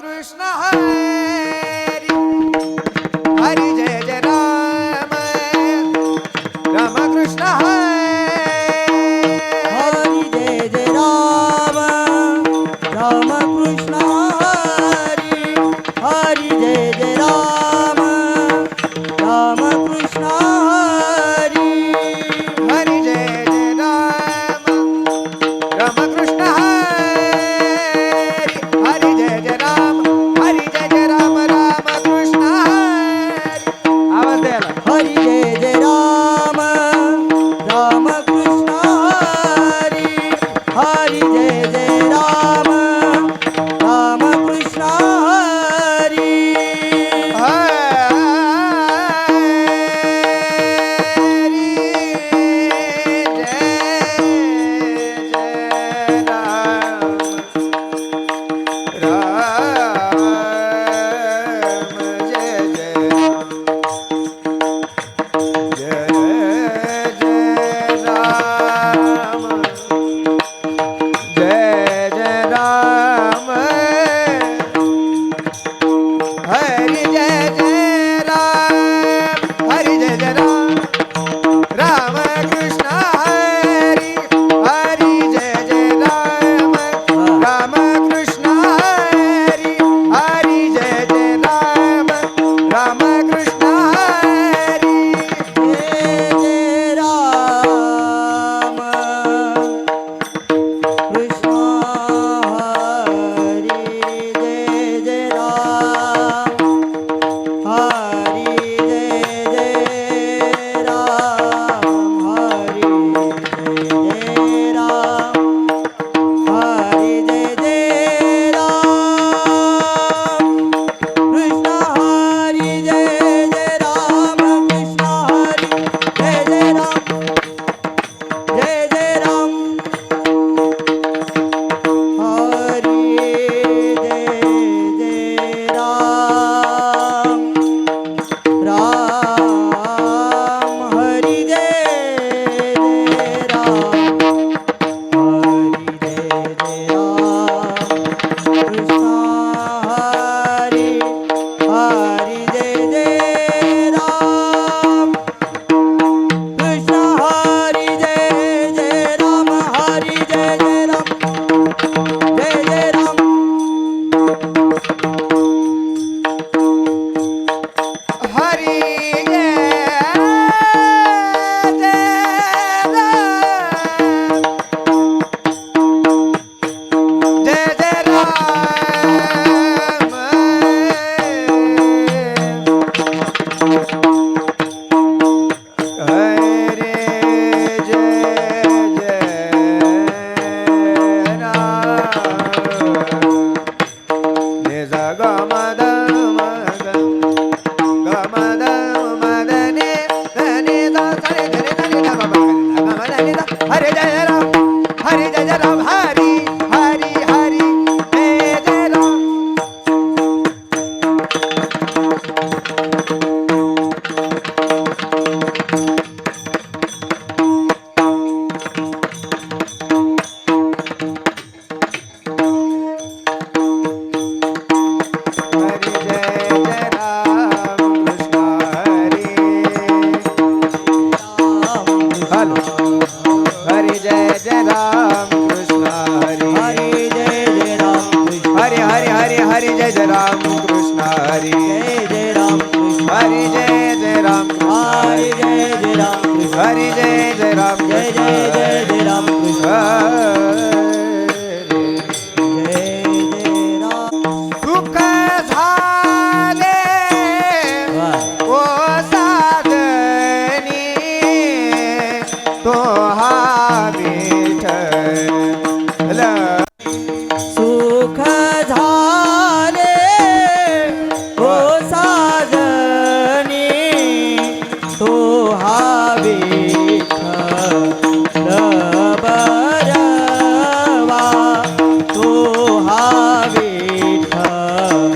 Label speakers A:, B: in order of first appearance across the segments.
A: कृष्ण हरी हरी जय जय राम राम कृष्ण
B: हरी जय जय राम राम कृष्ण हरी हरी जय जय राम राम कृष्ण हरी
A: हरी जय जय राम राम कृष्ण हरी हरी जय जय राम हरी जय जय राम राम कृष्ण हरी आवाज द्यायला
B: हरी जय जय राम राम कृष्ण हरी हरी जय जय राम राम कृष्ण हरी
A: हरि जय जय राम हरि जय जय राम राम कृष्ण हरि हरि जय जय राम राम कृष्ण हरि हरि जय जय राम राम कृष्ण हरि
B: जय जय राम कृष्ण हरी जय जय राम हरी जय जय राम हरी जय जय राम हरी जय जय राम कृष्ण हरी जय जय राम कृष्ण हरी जय जय राम जय जय राम हरी जय जय राम राम हरी जय जय राम हरी जय जय राम कृष्ण हरी हरी जय जय राम कृष्ण हरी जय जय राम हरी जय जय राम जय जय राम
A: हरि जय जय राम जय जय राम हरे जय जय राम निज गमद मग गमद मदने धनि द सरे धरे धनि द गमदनि द हरे जय राम हरे जय राम हरि हरि हरि जय जय राम हरि जय जय राम कृष्ण हरि हेलो हरि जय जय राम कृष्ण हरि
B: हरी जय जय राम कृष्ण
A: हरि हरि हरि हरि जय जय राम कृष्ण हरि
B: जय जय राम कृष्ण
A: हरि जय जय राम
B: हरी जय जय राम कृष्ण
A: हरि जय जय राम
B: जय जय जय जय राम कृष्ण जय जय राम
A: सुख झाले
B: वाह
A: ओ साधनी तो हा विठ्ठल
B: सुख झाले ओ साजनी तो हा विठ्ठल बरवा तो हा विठ्ठल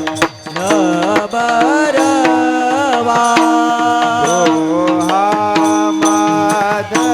B: बरवा
A: हा माधव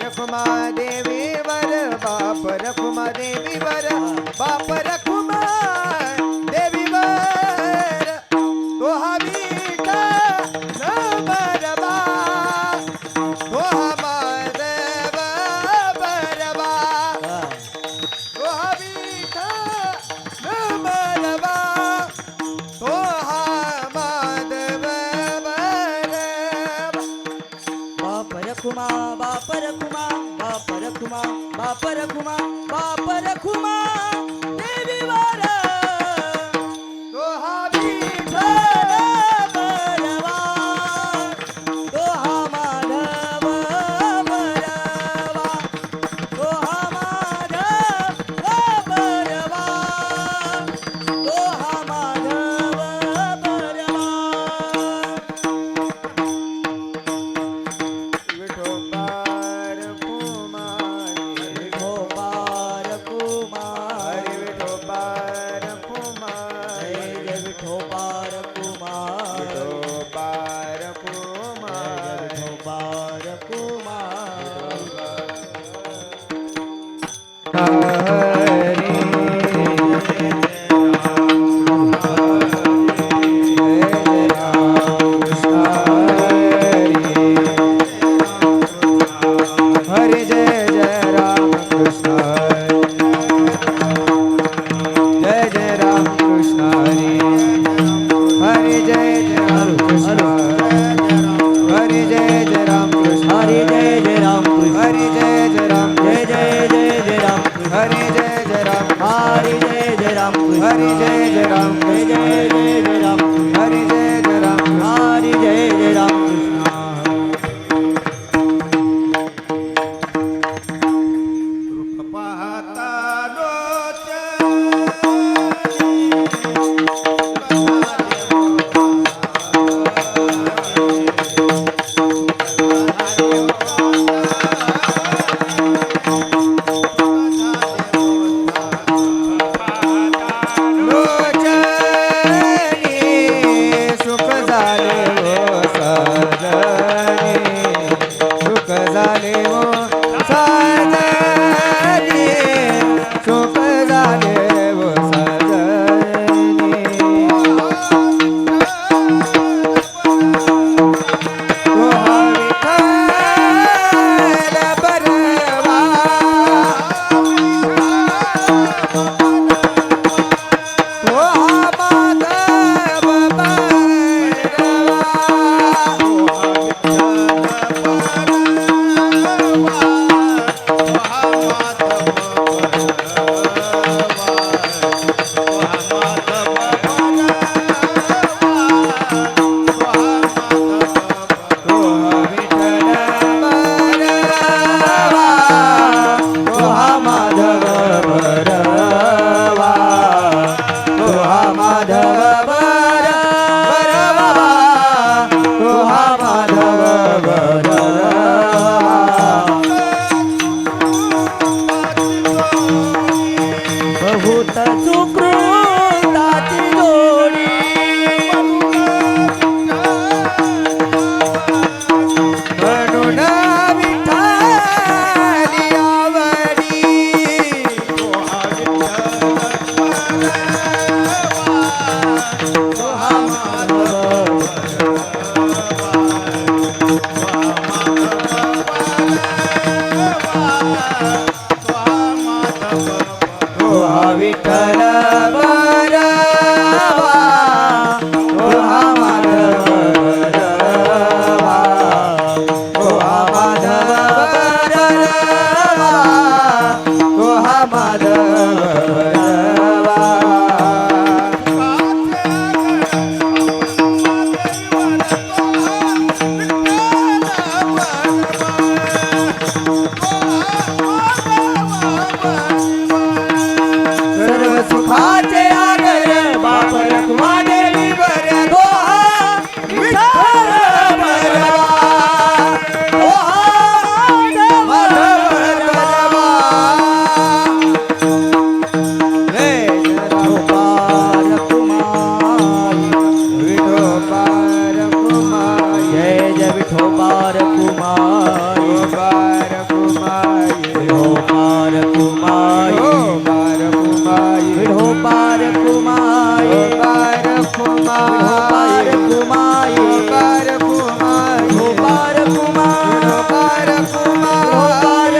A: रखुमा देवीवर बाप रखुमा देवीवर बाप रखुमा देवीवर तो हा विठ्ठल बरबा तो हा माधव बरबा तो हा विठ्ठल बरबा तो हा माधव बरबा
B: बाप रखुमा बाप रखुमा बाप रखुमा बाप रखुमा बाप रखुमा देवीवर
A: तो हा विठ्ठल
B: बरवा तो हा माधव बरवा तो हा माधव बरवा तो हा माधव बरवा
A: विठोबार कुमारी
B: विठोबार कुमार
A: हरी विठोबार कुमारी
B: जय जय विठोबार कुमार
A: विठोबार कुमारी
B: विठोबार कुमार
A: हरे जय जय राम कृष्ण जय जय राम कृष्ण हरे जय जय राम कृष्ण हरे जय जय राम कृष्ण
B: हरे जय जय राम कृष्ण
A: हरे जय जय राम
B: जय जय जय जय राम कृष्ण
A: हरे जय जय राम
B: हरे जय जय राम कृष्ण
A: हरे जय जय राम
B: जय जय जय जय राम कृष्ण
A: हरे जय जय राम
B: हरे जय जय राम कृष्ण
A: पाहता
B: कुमाई
A: ओ बार कुमाई
B: विढो पार कुमाई
A: ओ बार कुमाई
B: विढो पार कुमाई
A: ओ बार कुमाई
B: विढो पार कुमाई
A: ओ बार कुमाई
B: विढो पार कुमाई
A: ओ बार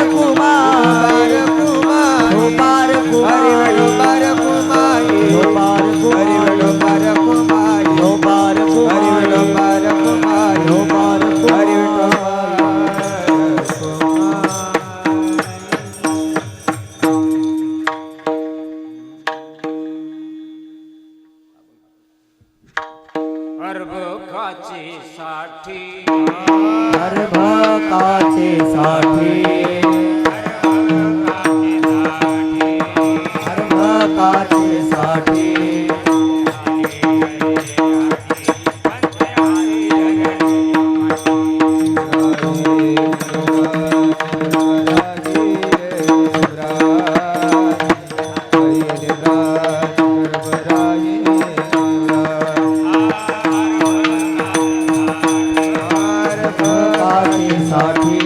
A: कुमाई
B: विढो पार कुमाई
A: बार कुमाई
B: विढो पार
A: हरि विठो
B: कुमाई
A: बार कुमाई
B: विढो पार
A: हरि
B: कुमाई
A: विठो बार कुमाई
B: विढो पार
A: हरि
B: कुमाई
A: विठो बार कुमाई
B: विढो पार
A: हरि विठो
C: अर्भकाची साठी
B: अर्भकाचे साठी अर्भकाचे साठी अर्भकाचे साठी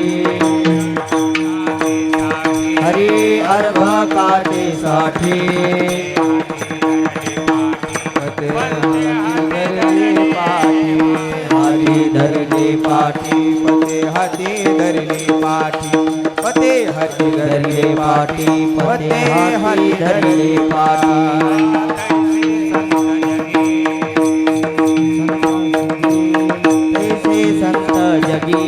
B: हरी अर्भकाचे साठी हरी धरले पाठी
A: पते हाती धरली पाठी पते हाती
B: धरले
A: धरली
B: पाठी
A: पाठी
B: पते हाती धरले पाठी तैसे संत जगी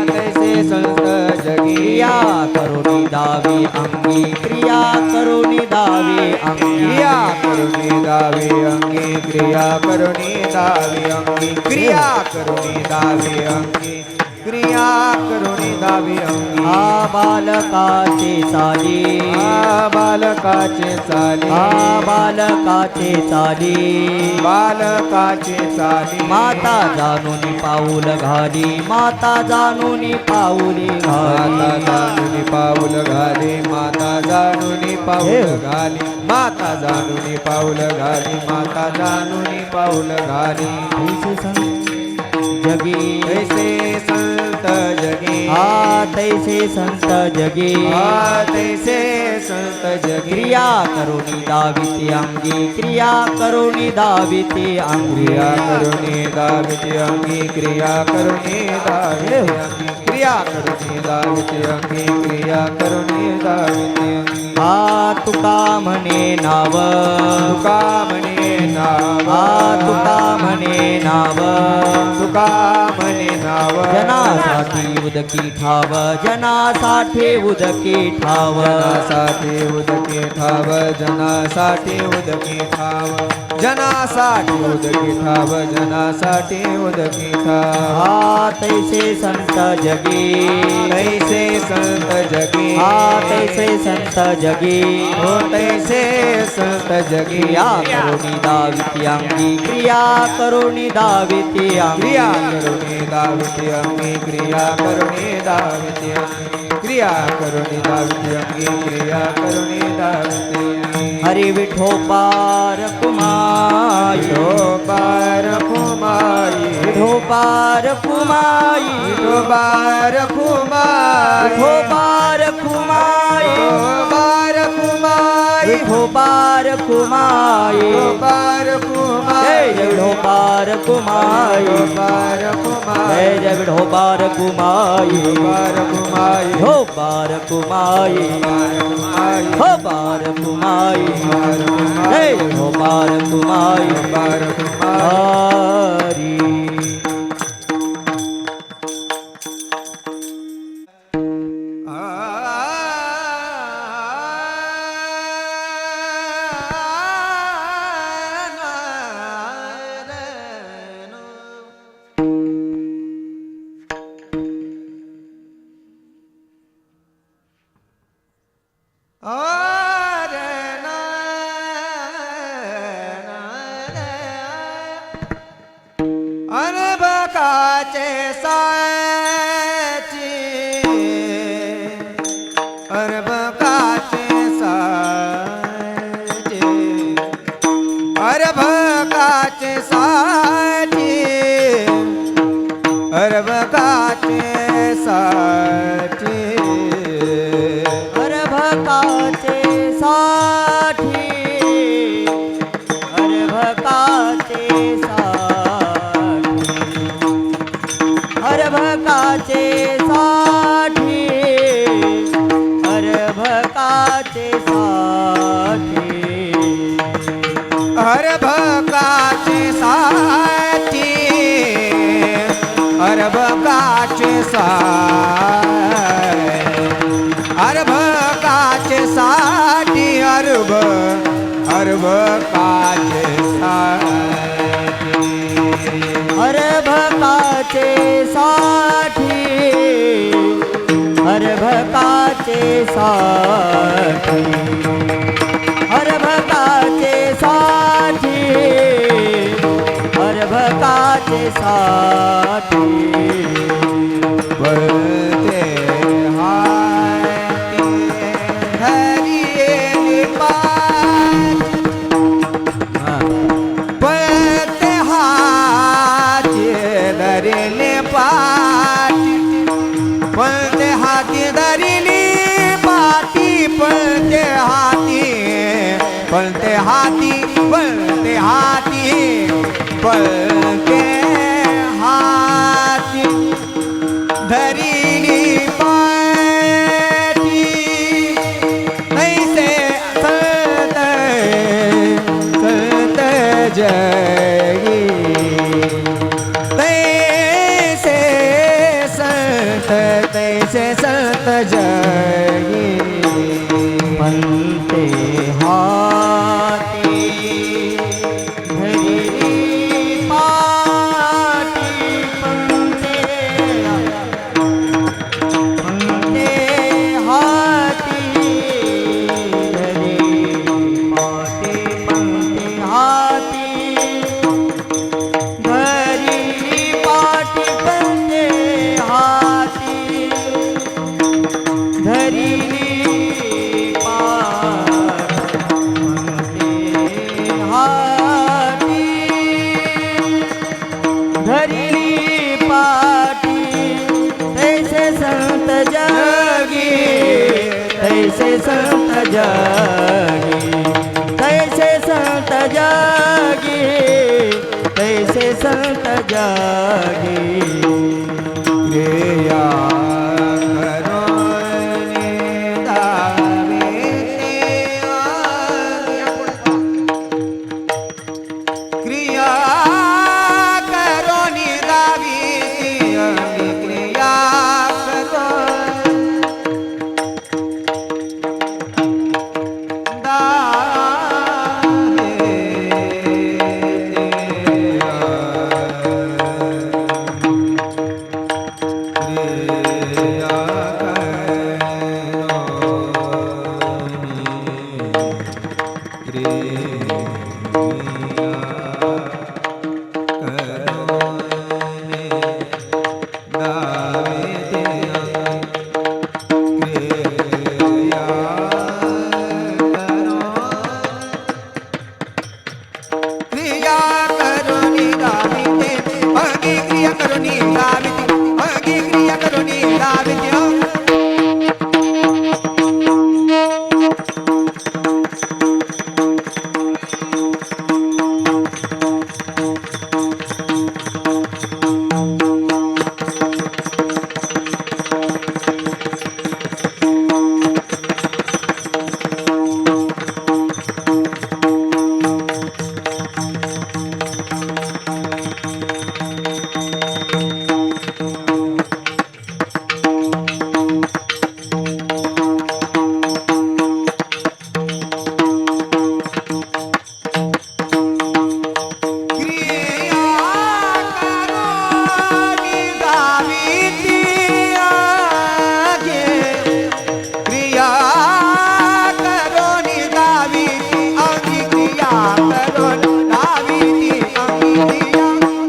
A: तैसे संत जगी
B: क्रिया करुणी दावी अंगी क्रिया करुणी दावी अंगी
A: क्रिया करुणी दावी अंगी क्रिया करुणी दावी अंगी क्रिया करुणी दावी अंगी क्रिया करुणी दावी अंगी
B: आ बालकाचे चाली
A: आ बालकाचे चाली
B: आ बालकाचे चाली
A: बालकाचे चाली
B: माता जाणून पाऊल घाली माता जाणून पाऊली
A: माता
B: घाली
A: जाणून पाऊल घाली माता जाणून पाऊल घाली माता जाणून पाऊल घाली माता जाणून पाऊल घाली
B: तैसे संत जगी
A: तैसे संत जगी
B: तैसे संत जगी
A: तैसे संत जगी
B: क्रिया करुणी दाविते अंगी क्रिया करुणी दाविते अंगी
A: क्रिया करुणी दाविते अंगी क्रिया करुणी दाविते अंगी क्रिया करुणी दाविते अंगी क्रिया करुणी दाविते अंगी
B: आ तुका म्हणे नाव
A: तुका म्हणे नाव
B: तुका म्हणे नाव
A: तुका म्हणे नाव
B: जनासाठी उदकी ठाव जनासाठी उदकी ठाव
A: जनासाठी उदके ठाव जनासाठी उदके ठाव जनासाठी उदके ठाव जनासाठी उदके ठाव
B: तैसे संत जगी
A: तैसे संत जगी
B: तैसे संत जगी
A: हो तैसे संत जगी
B: क्रिया करुणी दाविती अंगी क्रिया करुणी दाविती अंगी
A: क्रिया करुणी दाविते अंगी क्रिया करुणी दाविते अंगी क्रिया करुणी दाविते अंगी क्रिया करुणी दाविते अंगी
B: हरि विठो पार कुमाई
A: विठो पार कुमाई
B: विठो पार कुमाई
A: विठो पार कुमाई
B: विठो पार कुमाई
A: विठो पार कुमाई
B: विठो पार कुमाई
A: विठो पार कुमाई
B: जय विठो पार कुमाई
A: विठो पार कुमाई
B: जय विठो पार कुमाई
A: पार कुमाई
B: हो पार कुमाई
A: पार कुमाई
B: हो पार कुमाई
A: पार कुमाई
B: जय विठो पार कुमाई
A: पार कुमाई
B: हरी
A: अनबकाचे साची अरबकाचे साची अरबकाचे साची अरबकाचे काचे साठी अर्भ काचे साठी अर्भ अर्भ काचे साठी
B: अर्भकाचे साठी अर्भकाचे साठी अर्भकाचे साठी अर्भकाचे साठी
A: बोलते हाती हरिये पाच बोलते हाती धरिले पाच बोलते हाती धरिली पाटी बोलते हाती बोलते हाती बोलते हाती बोलते हाती धरिली पाटी ऐसे संत संत जगी तैसे संत जगी
B: पंते हाती धरिली पाटी पंते पंते हाती धरिली पाटी पंते हाती धरिली पाटी पंते हाती धरिली धरिली पाटी तैसे संत जगी तैसे संत जगी तैसे संत जगी तैसे संत जगी
A: क्रिया करोनी दाविते क्रिया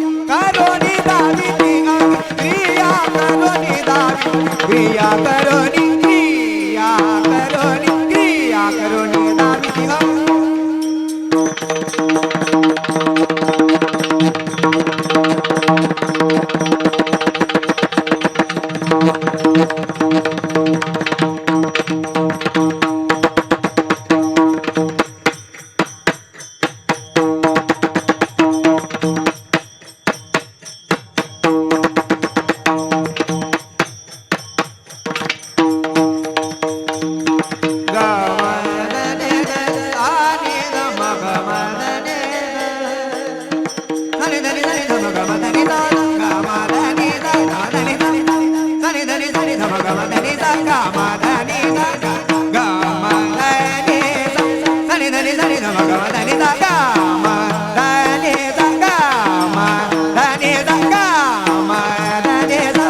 A: करोनी दाविते क्रिया करो क्रिया करोनी क्रिया करोनी क्रिया करोनी दाविती ग म ध नि सा ग म ध नि सा ग म ध नि सा ध नि ध नि ध नि ध म ग म ध नि सा ग म ध नि सा ग म ध नि सा ग म ध नि सा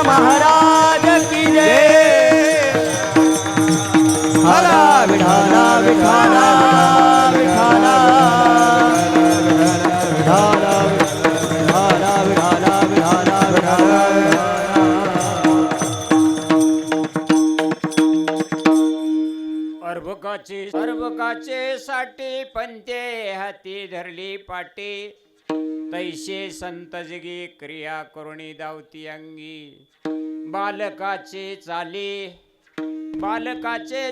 B: महाराज की जय. हरा विठा
C: अर्भकाचे साठी पंते हाती धरली पाटी तैसे संत जगी क्रिया करुणी धावती अंगी बालकाचे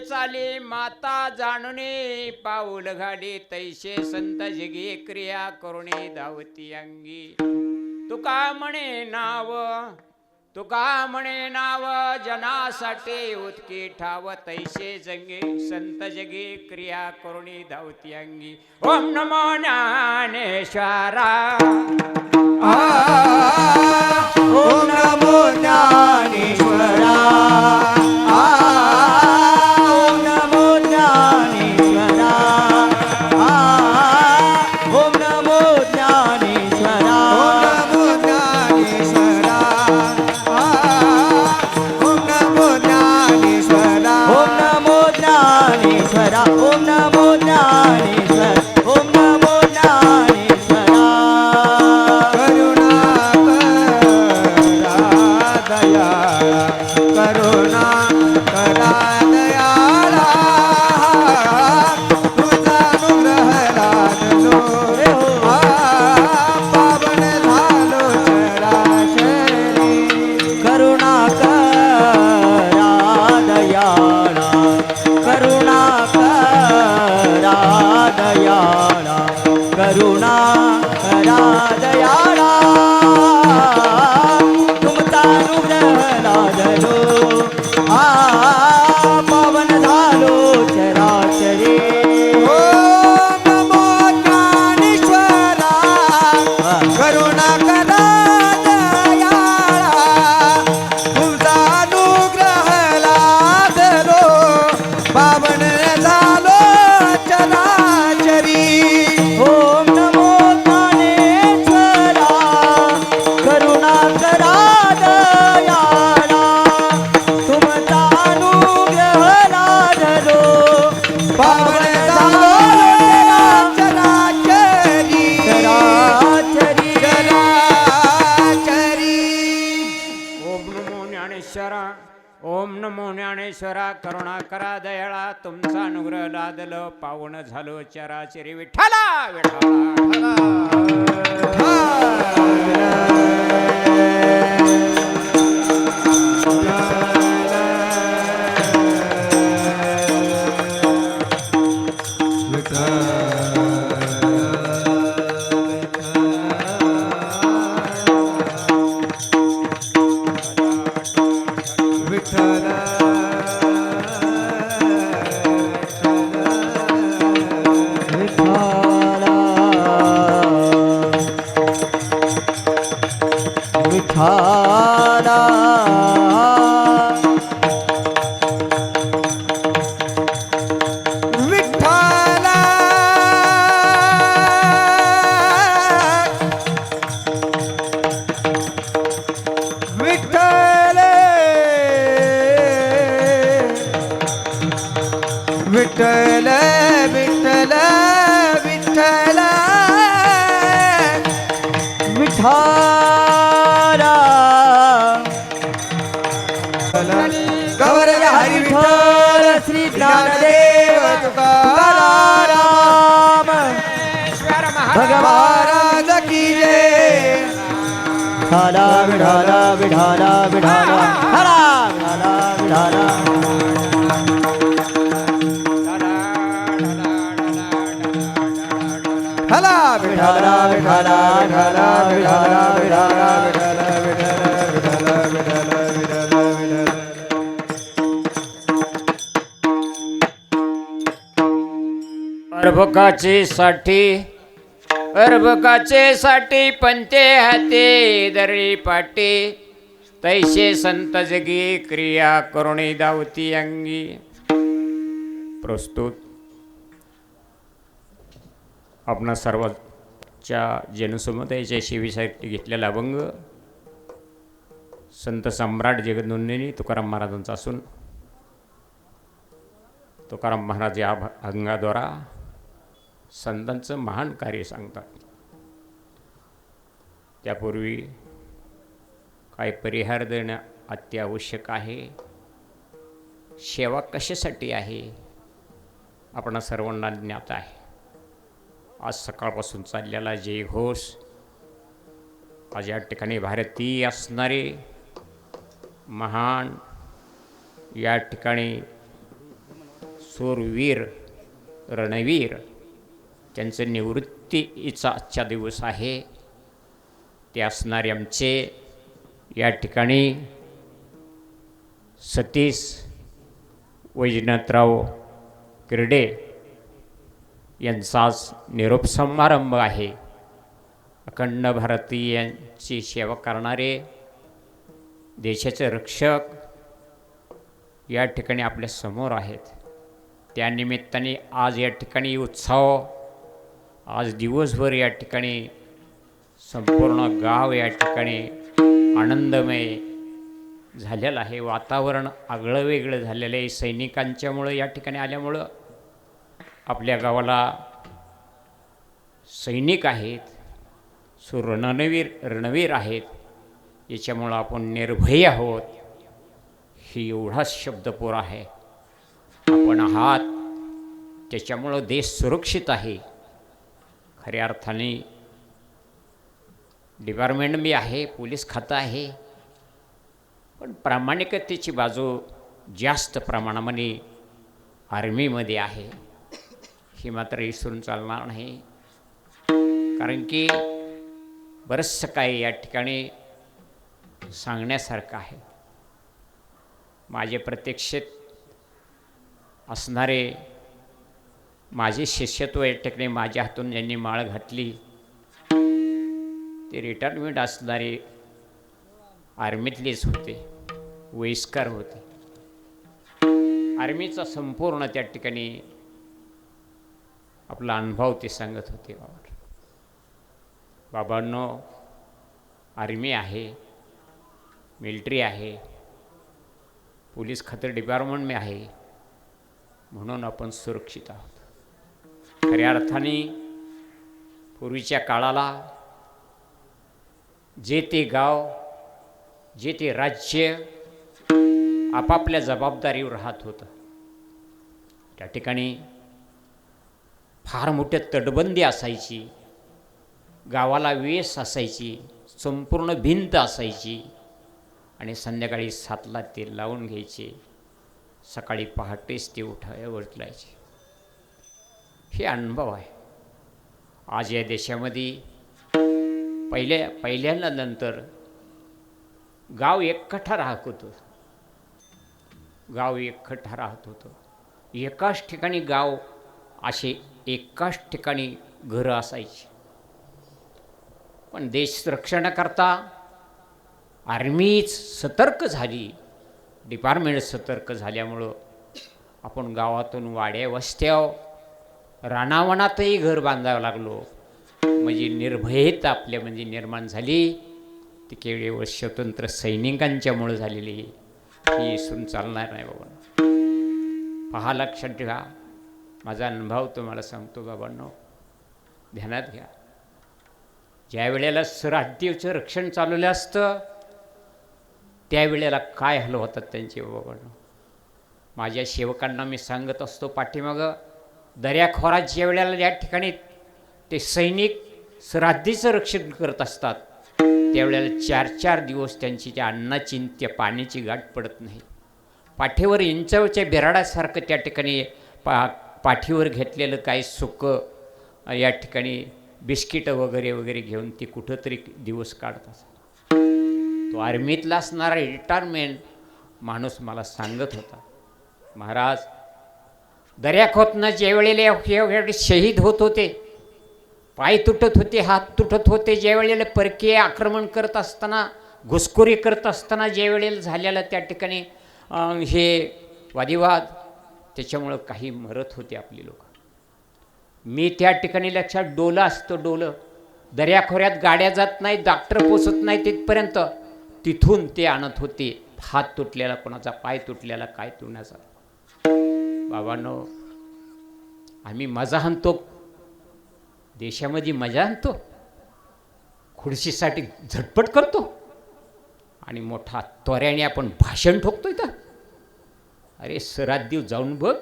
C: चाली माता जाणुनी पाऊल घाली तैसे संत जगी क्रिया करुणी धावती अंगी तुका म्हणे नाव जनासाठी उत्की ठाव तैसे जंगे संत जगी क्रिया करुणी धावती अंगी ओम नमो ज्ञानेश्वरा
A: ओम नमो ज्ञानेश्वरा
B: ओम नमो ज्ञानेश्वरा ओम नमो ज्ञानेश्वरा
A: ओम नमो ज्ञानेश्वरा
B: ओम नमो ज्ञानेश्वरा ओम नमो ज्ञानेश्वरा ओम नमो ज्ञानेश्वरा
A: करुणा करा दयाळा तुझा अनुग्रह लादलो पावन झालो चराचरी
B: करुणा करा दयाळा करुणा करा दयाळा करुणा करा दयाळा तुमचा अनुग्रह लादलो पावन झालो चराचरी
A: ओम नमो ज्ञानेश्वरा करुणा करा दयाळा तुझा अनुग्रह लादलो पावन झालो चराचरी
B: ओम नमो ज्ञानेश्वरा करुणा करा दयाळा तुमचा अनुग्रह लादलो
A: पावन झालो चराचरी
B: चराचरी
A: चराचरी
C: ओम नमो ज्ञानेश्वरा करुणा करा दयाळा तुमचा अनुग्रह लादलो पावन झालो चराचरी विठ्ठला विठ्ठला
B: विठाला
A: विठ्ठला विठ्ठल विठ्ठल विठ्ठल विठ्ठल
B: विठाला
A: गौरव हरी
B: विठ्ठल श्री ज्ञानदेव तुकाराम भगवान
A: महाराज की जय
B: विठाला विठाला विठाला विठाला हरा विठाला विठाला
A: हला विठाला विठाला विठाला विठाला विठाला विठाला विठाला विठाला विठाला विठाला
C: अर्भकाचे साठी पंते हाते दरी पाटी तैसे संत जगी क्रिया करुणी धावती अंगी प्रस्तुत आपणा सर्वांच्या जनसमुदायाच्या सेवेसाठी घेतलेला अभंग संत सम्राट जगदनंदिनी तुकाराम महाराजांचा असून तुकाराम महाराज या अभंगाद्वारा संतांचं महान कार्य सांगतात. त्यापूर्वी काय परिहार देणं अत्यावश्यक आहे, सेवा कशासाठी आहे आपण सर्वांना ज्ञात आहे. आज सकाळपासून चाललेला जयघोष, आज या ठिकाणी भारतीय असणारे महान या ठिकाणी शूरवीर रणवीर त्यांचं निवृत्तीचा आजचा दिवस आहे. ते असणारे आमचे या ठिकाणी सतीश वैजनाथराव किर्डे यांचा आज निरोप समारंभ आहे. अखंड भारतीयांची सेवा करणारे देशाचे रक्षक या ठिकाणी आपल्या समोर आहेत. त्यानिमित्ताने आज या ठिकाणी उत्सव, आज दिवसभर या ठिकाणी संपूर्ण गाव या ठिकाणी आनंदमय झालेलं आहे. वातावरण आगळं वेगळं झालेलं आहे. सैनिकांच्यामुळं या ठिकाणी आल्यामुळं आपल्या गावाला सैनिक आहेत, रणवीर आहेत. याच्यामुळं आपण निर्भय आहोत, ही एवढाच शब्दपूर आहे. आपण आहात त्याच्यामुळं देश सुरक्षित आहे. खऱ्या अर्थाने डिपार्टमेंट बी आहे, पोलीस खातं आहे, पण प्रामाणिकतेची बाजू जास्त प्रमाणामध्ये आर्मीमध्ये आहे. ही मात्र विसरून चालणार नाही. कारण की बरंचसं काही या ठिकाणी सांगण्यासारखं आहे. माझे प्रत्यक्षात असणारे माझे शिष्यत्व या ठिकाणी माझ्या हातून ज्यांनी माळ घातली ते रिटायरमेंट असणारे आर्मीतलेच होते, वयस्कर होते. आर्मीचा संपूर्ण त्या ठिकाणी आपला अनुभव ते सांगत होते. बाबांनो, आर्मी आहे, मिलिटरी आहे, पोलीस खातं डिपार्टमेंट में आहे, म्हणून आपण सुरक्षित आहोत. खऱ्या अर्थाने पूर्वीच्या काळाला जे ते गाव, जे ते राज्य आपापल्या जबाबदारीवर राहत होतं. त्या ठिकाणी फार मोठी तटबंदी असायची, गावाला वेस असायची, संपूर्ण भिंत असायची आणि संध्याकाळी 7ला ते लावून घ्यायचे, सकाळी पहाटेच ते उचलायचे. हे अनुभव आहे. आज या देशामध्ये पहिल्यांदा नंतर गाव एकखठा राहत होतं. गाव एकखठा राहत होतं. एकाच ठिकाणी गाव असे एकाच ठिकाणी घरं असायची. पण देश रक्षणाकरता आर्मीच सतर्क झाली, डिपार्टमेंट सतर्क झाल्यामुळं आपण गावातून वाड्या वस्त्या रानावनातही घर बांधावं लागलो. म्हणजे निर्भयता आपल्या म्हणजे निर्माण झाली. ती केवळ स्वतंत्र सैनिकांच्यामुळं झालेली, ही विसरून चालणार नाही बाबा. पहा, लक्षात ठेवा. माझा अनुभव तुम्हाला सांगतो बाबांनो, ध्यानात घ्या. ज्या वेळेला सरहद्दीचं रक्षण चालवलं असतं त्यावेळेला काय हाल होतात त्यांचे बाबांनो. माझ्या सेवकांना मी सांगत असतो, पाठीमागं दर्याखोरात ज्या वेळेला या ठिकाणी ते सैनिक सरहद्दीचं रक्षण करत असतात त्यावेळेला 4-4 दिवस त्यांची त्या अन्नाची त्या पाण्याची गाठ पडत नाही. पाठीवर इंचावच्या बिराडासारखं त्या ठिकाणी पाठीवर घेतलेलं काही सुकं या ठिकाणी बिस्किटं वगैरे घेऊन ते कुठंतरी दिवस काढत असतात. तो आर्मीतला असणारा रिटायरमेंट माणूस मला सांगत होता, महाराज दर्याखोतनं ज्या वेळेला शहीद होत होते, पाय तुटत होते, हात तुटत होते, ज्या वेळेला परकीय आक्रमण करत असताना, घुसखोरी करत असताना ज्या वेळेला झालेलं त्या ठिकाणी हे वादिवाद, त्याच्यामुळं काही मरत होते आपली लोक. मी त्या ठिकाणी लक्षात डोलं असतं, डोलं दर्याखोऱ्यात गाड्या जात नाही, डॉक्टर पोचत नाही तिथपर्यंत, तिथून ते आणत होते. हात तुटलेला, कोणाचा पाय तुटलेला, काय तुटण्याचा. बाबांनो, आम्ही मजा आणतो, देशामध्ये मजा आणतो, खुर्चीसाठी झटपट करतो आणि मोठा त्वऱ्याने आपण भाषण ठोकतो इथं. अरे सरहद्दीवर जाऊन बघ,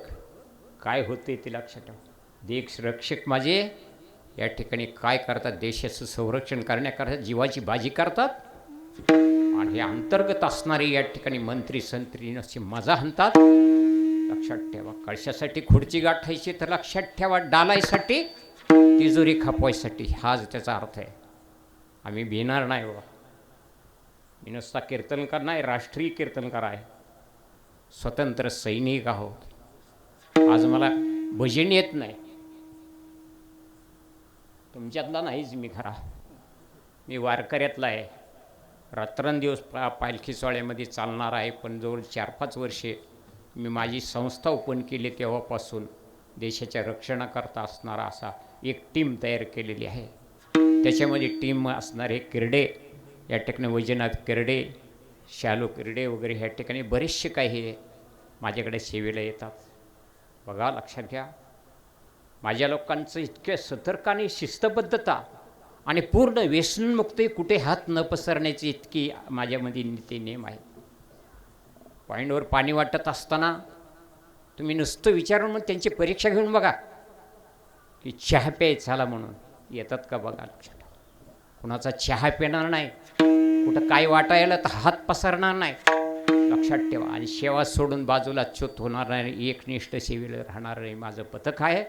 C: काय होते ते लक्षात ठेवा. देश रक्षक माझे या ठिकाणी काय करतात, देशाचं संरक्षण करण्याकरता जीवाची बाजी करतात. आणि हे अंतर्गत असणारे या ठिकाणी मंत्री संत्री अशी मजा आणतात. लक्षात ठेवा. कळशासाठी खुर्ची गाठायची तर लक्षात ठेवा, डालायसाठी तिजोरी खपवायसाठी, हाच त्याचा अर्थ आहे. आम्ही भिणार नाही बाबा. मी नुसता कीर्तनकार नाही, राष्ट्रीय कीर्तनकार आहे, स्वतंत्र सैनिक आहोत. आज मला भजन येत नाही, तुमच्यातला नाहीच मी खरा. मी वारकऱ्यातला आहे. रात्रंदिवस पालखी सोहळ्यामध्ये चालणार आहे. पण जवळ 4-5 वर्षे मी माझी संस्था ओपन केली तेव्हापासून देशाच्या रक्षणाकरता असणारा असा एक टीम तयार केलेली आहे. त्याच्यामध्ये टीम असणारे किरडे, या ठिकाणी वैजनाथ किरडे, शालू किरडे वगैरे ह्या ठिकाणी बरेचसे काही माझ्याकडे सेवेला येतात. बघा, लक्षात घ्या. माझ्या लोकांचं इतक्या सतर्काने शिस्तबद्धता आणि पूर्ण व्यसनमुक्ती, कुठे हात न पसरण्याची इतकी माझ्यामध्ये नीती नियम आहे. पॉईंटवर पाणी वाटत असताना तुम्ही नुसतं विचारून मग त्यांची परीक्षा घेऊन बघा की चहा प्याय झाला म्हणून येतात का बघा. लक्षात कुणाचा चहा पिणार नाही, कुठं काय वाटायला तर हात पसरणार नाही. लक्षात ठेवा. आणि सेवा सोडून बाजूला च्युत होणार नाही, एकनिष्ठ सेवेला राहणार नाही. माझं पथक आहे.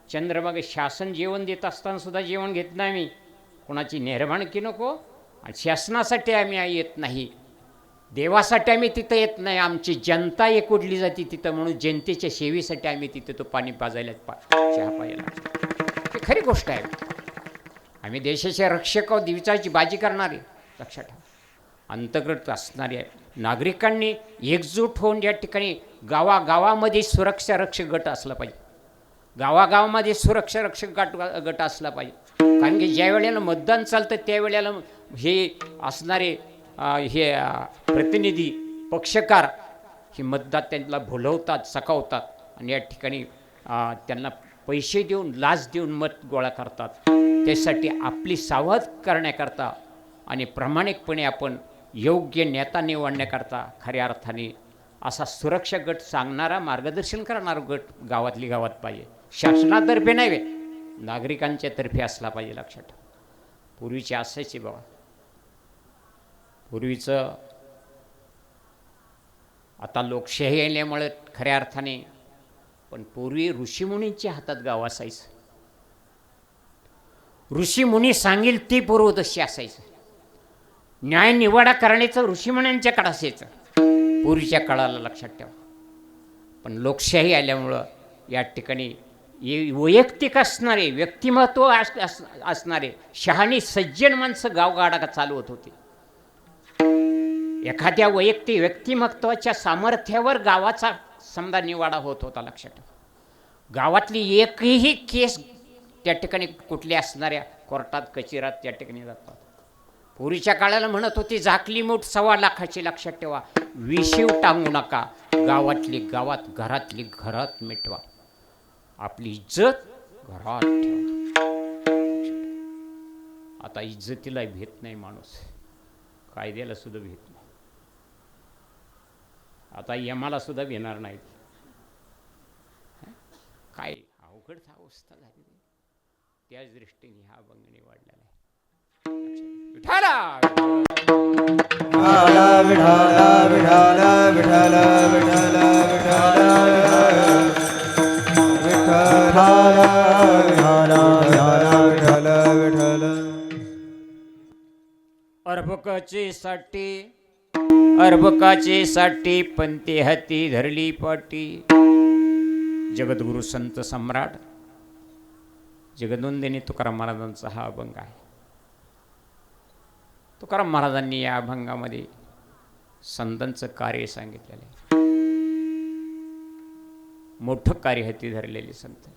C: चंद्रभागे शासन जेवण देत असताना सुद्धा जेवण घेत नाही मी. कोणाची निर्माणकी नको. आणि शासनासाठी आम्ही येत नाही, देवासाठी आम्ही तिथं येत नाही. आमची जनता एकवटली जाते तिथं, म्हणून जनतेच्या सेवेसाठी आम्ही तिथं तो पाणी पाजायला चहा पाहायला. ही खरी गोष्ट आहे. आम्ही देशाचे रक्षक आहोत, दिवसाची बाजी करणारे. लक्षात ठेवा. अंतर्गत असणारे नागरिकांनी एकजूट होऊन या ठिकाणी गावागावामध्ये सुरक्षा रक्षक गट असला पाहिजे. गावागावामध्ये सुरक्षा रक्षक गट असला पाहिजे. कारण की ज्या वेळेला मतदान चालतं त्यावेळेला हे असणारे हे प्रतिनिधी पक्षकार हे मतदार त्यांना भुलवतात, सकावतात आणि या ठिकाणी त्यांना पैसे देऊन, लाच देऊन मत गोळा करतात. त्यासाठी आपली सावध करण्याकरता आणि प्रामाणिकपणे आपण योग्य नेता निवडण्याकरता खऱ्या अर्थाने असा सुरक्षा गट सांगणारा, मार्गदर्शन करणारा गट गावातली गावात पाहिजे. शासनातर्फे नाही, नागरिकांच्या तर्फे असला पाहिजे. लक्षात ठेवा. पूर्वीचे असायचे बाबा. पूर्वीचं आता लोकशाही आल्यामुळे खऱ्या अर्थाने, पण पूर्वी ऋषीमुनींच्या हातात गाव असायचं. ऋषीमुनी सांगेल ती पूर्वदर्शी असायचं. न्याय निवाडा करण्याचं ऋषीमुनींच्याकडे असायचं पूर्वीच्या काळाला. लक्षात ठेवा. पण लोकशाही आल्यामुळं या ठिकाणी वैयक्तिक असणारे, व्यक्तिमत्व असणारे शहाणी सज्जन माणसं गावगाडा चालवत होते. एखाद्या वैयक्तिक व्यक्तिमत्वाच्या सामर्थ्यावर गावाचा समजा निवाडा होत होता. लक्षात ठेवा. गावातली एकही केस त्या ठिकाणी कुठल्या असणाऱ्या कोर्टात कचेऱ्यात त्या ठिकाणी जातात. पूर्वीच्या काळाला म्हणत होती झाकली मूठ 1.25 लाखाची. लक्षात ठेवा. विशीव टांगू नका. गावातली गावात, घरातली घरात मिटवा. आपली इज्जत घरात ठेवा. आता इज्जतीला भेट नाही माणूस, कायद्याला सुद्धा भेट नाही. आता यमाला सुद्धा भेटणार नाहीत. काय अवघड अवस्था झाली. त्याच दृष्टीने हा अभंग निवडलेला आहे. विठाला विठाला विठाला विठाला विठाला विठाला विठाला. अर्भकाची साठी पंते हाती धरली पाटी. जगद्गुरु संत सम्राट जगदवंदिनी तुकाराम महाराजांचा हा अभंग आहे. तुकाराम महाराजांनी या अभंगामध्ये संतांचं कार्य सांगितलेलं आहे. मोठं कार्य हाती धरलेले संत,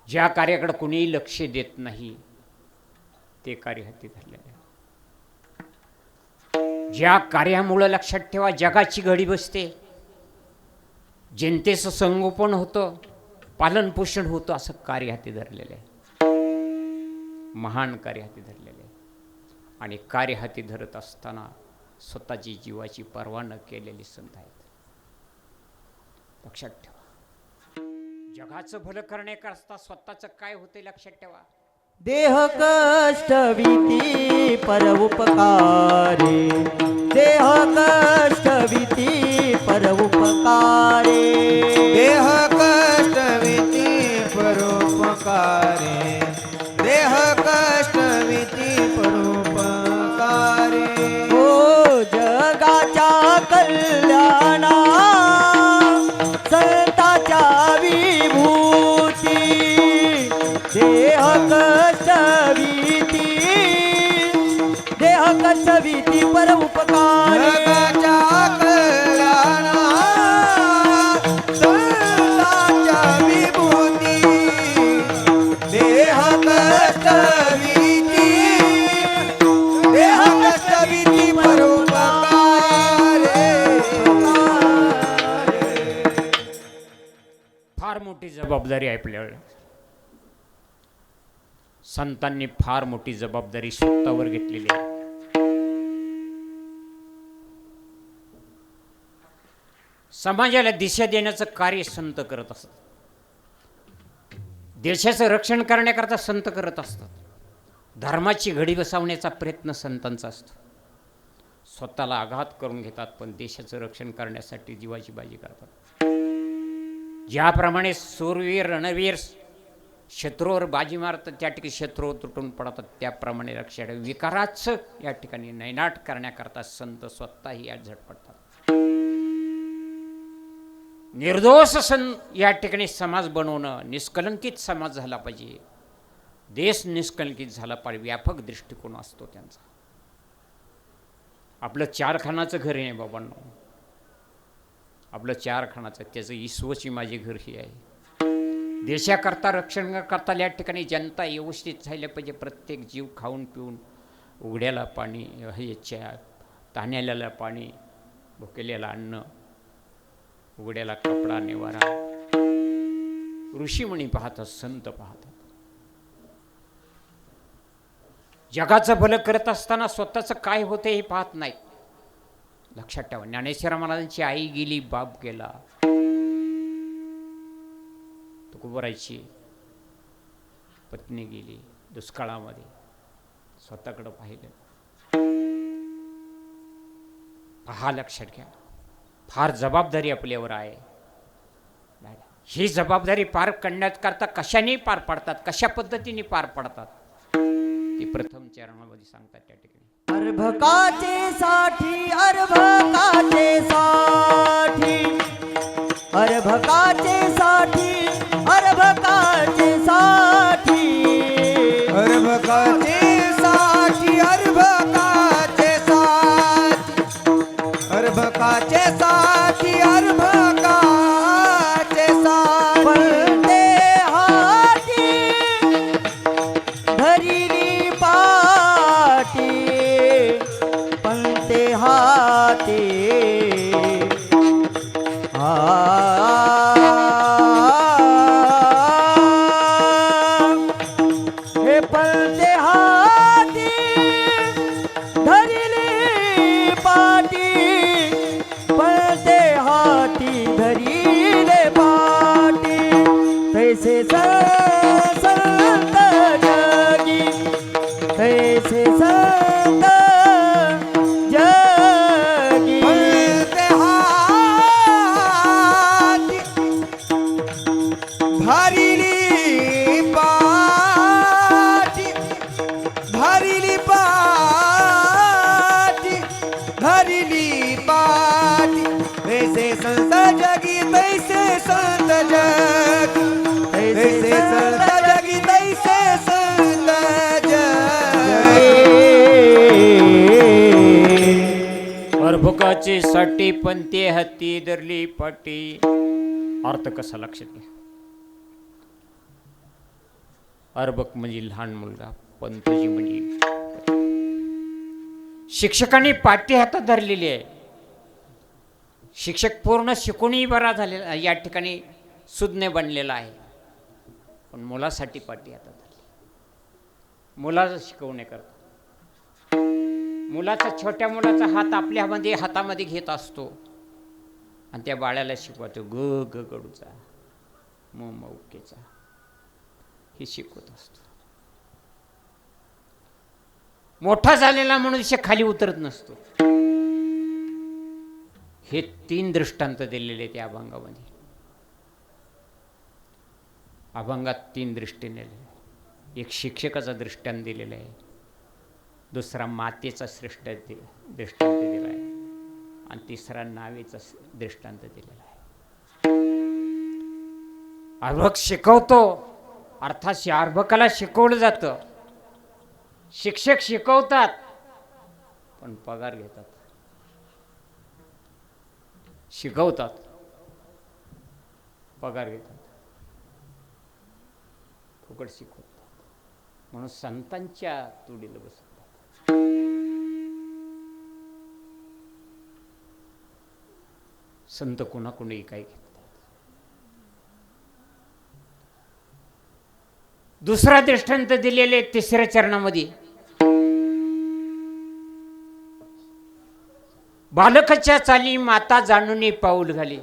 C: ज्या कार्याकडे कुणीही लक्ष देत नाही ते कार्य हाती धरलेले आहे. ज्या कार्यामुळं लक्षात ठेवा जगाची घडी बसते, जनतेचं संगोपन होतं, पालनपोषण होतं, असं कार्य हाती धरलेलं आहे. महान कार्य हाती धरलेले आहे. आणि कार्य हाती धरत असताना स्वतःची जीवाची पर्वा न केलेली संत आहेत. लक्षात ठेवा. जगाचं भलं करण्याकरता स्वतःचं काय होते लक्षात ठेवा.
B: देह कष्ट भीती पर उपकारे, देह कष्ट भीती पर उपकारे,
A: देह कष्ट विती परोपकारे, देह कष्ट विती परोपकारे.
B: हो जगाच्या कल्याणा संताच्या विभूती, देह कष्ट भीती, देह कष्ट भीती पर उपकारे,
A: जगाच्या कल्याणा संतांच्या विभूती, देह कष्ट विती, देह कष्ट विती परोपकारे.
C: फार मोठी जबाबदारी आहे आपल्यावर. संतांनी फार मोठी जबाबदारी स्वतःवर घेतलेली आहे. समाजाला दिशा देण्याचं कार्य संत करत असतात. देशाचं रक्षण करण्याकरता संत करत असतात. धर्माची घडी बसवण्याचा प्रयत्न संतांचा असतो. स्वतःला आघात करून घेतात पण देशाचं रक्षण करण्यासाठी जीवाची बाजी करतात. ज्याप्रमाणे सूरवीर रणवीर शत्रूवर बाजी मारतात त्या ठिकाणी शत्रू तुटून पडतात, त्याप्रमाणे रक्षण विकाराचं या ठिकाणी नैनाट करण्याकरता संत स्वतःही यात झटपडतात. निर्दोष या ठिकाणी समाज बनवणं, निष्कलंकित समाज झाला पाहिजे, देश निष्कलंकित झाला पाहिजे, व्यापक दृष्टिकोन असतो त्यांचा. आपलं 4 खानाचं घर आहे बाबांनो, आपलं 4 खानाचं, त्याचं ईश्वची माझी घर ही आहे. देशाकरता रक्षण करता या ठिकाणी जनता व्यवस्थित झाल्या पाहिजे. प्रत्येक जीव खाऊन पिऊन उघड्याला पाणी, ह्याच्या ताण्याला पाणी, भुकेल्याला अन्न, उघड्याला कपडा निवारा. ऋषीमुनी पाहतात, संत पाहतात. जगाचं भलं करत असताना स्वतःचं काय होते हे पाहत नाहीत. लक्षात ठेवा. ज्ञानेश्वर महाराजांची आई गेली, बाप गेला, तुकोबारायची पत्नी गेली दुष्काळामध्ये, स्वतःकडं पाहिलं. पहा, लक्षात घ्या, फार जबाबदारी आपल्यावर आहे. ही जबाबदारी पार करण्याकरता कशाने पार पाडतात, कशा पद्धतीने पार पडतात ते प्रथम चरणामध्ये सांगतात त्या ठिकाणी.
B: अर्भकाचे साठी, अर्भकाचे साठी, अर्भकाचे साठी, अर्भकाचे साठी,
A: अर्भकाचे साठी, अर्भकाचे साठी, अर्भकाचे साठी, अर्भकाचे साठी.
B: पळते हाती धरिली पाटी, पळते हाती हे पळते हाती धरिली पाटी, पळते हाती धरिले पाटी. तैसे संत जगी, तैसे संत जगी.
A: पळते हाती धरिली पाटी, धरिली पाटी, धरिली पाटी. तैसे संत जगी, तैसे संत जगी, तैसे संत जगी, तैसे संत जगी.
C: अर्भकाची साठी पंते हत्ती धरली पाटी. अर्थ कसा लक्षात घ्या. अर्भक म्हणजे लहान मुलगा, पंतजी म्हणजे शिक्षकांनी पाठी हातात धरलेली आहे. शिक्षक पूर्ण शिकूनही बरा झालेला या ठिकाणी सुज्ञ बनलेला आहे, पण मुलासाठी पाठी हातात धरली. मुलाचं शिकवण्याकरता मुलाचा, छोट्या मुलाचा हात आपल्यामध्ये हातामध्ये घेत असतो आणि त्या बाळाला शिकवतो ग ग गडूचा म मौकेचा, हे शिकवत असतो. मोठा झालेला मनुष्य खाली उतरत नसतो. हे 3 दृष्टांत दिलेले त्या अभंगामध्ये. अभंगात 3 दृष्टीने, एक शिक्षकाचा दृष्टांत दिलेला आहे, दुसरा मातेचा दृष्टांत दिलेला आहे आणि तिसरा नावेचा दृष्टांत दिलेला आहे. अर्भक शिकवतो अर्थात अर्भकाला शिकवलं जातं. शिक्षक शिकवतात पण पगार घेतात. शिकवतात पगार घेतात, फुकट शिकवतात. म्हणून संतांच्या तुडीला बसतात. संत कोणाकोणी काय घेतात. दुसरा दृष्टांत दिलेले 3ऱ्या चरणामध्ये, बालकाच्या चाली माता जाणून पाऊल घाली.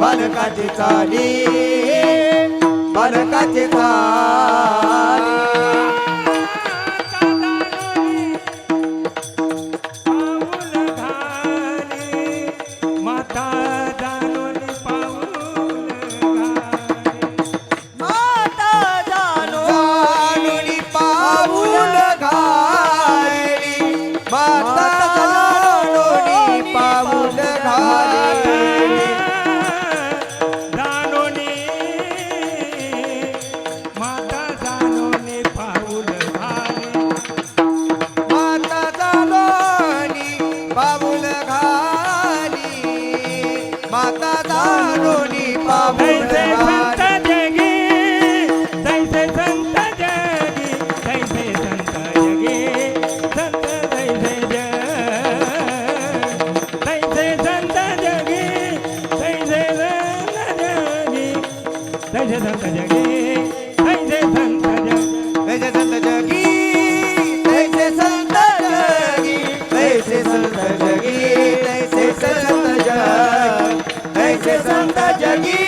A: बालकाची चाली, बालकाची चाली,
D: पाऊल घाली, माता जाणून पाऊल घाली,
A: माता जाणून पाऊल घाली, माता जाणून पाऊल घाली, माता जाणूनी पाऊल घाली.
D: तैसे संत जगी, तैसे संत जगी, संत तैसे जग, तैसे संत जगी, तैसे संत जगी, तैसे संत जगी, तैसे संत जग,
A: तैसे संत जगी, तैसे संत जगी, तैसे संत जगी, तैसे संत जग, तैसे संत जगी,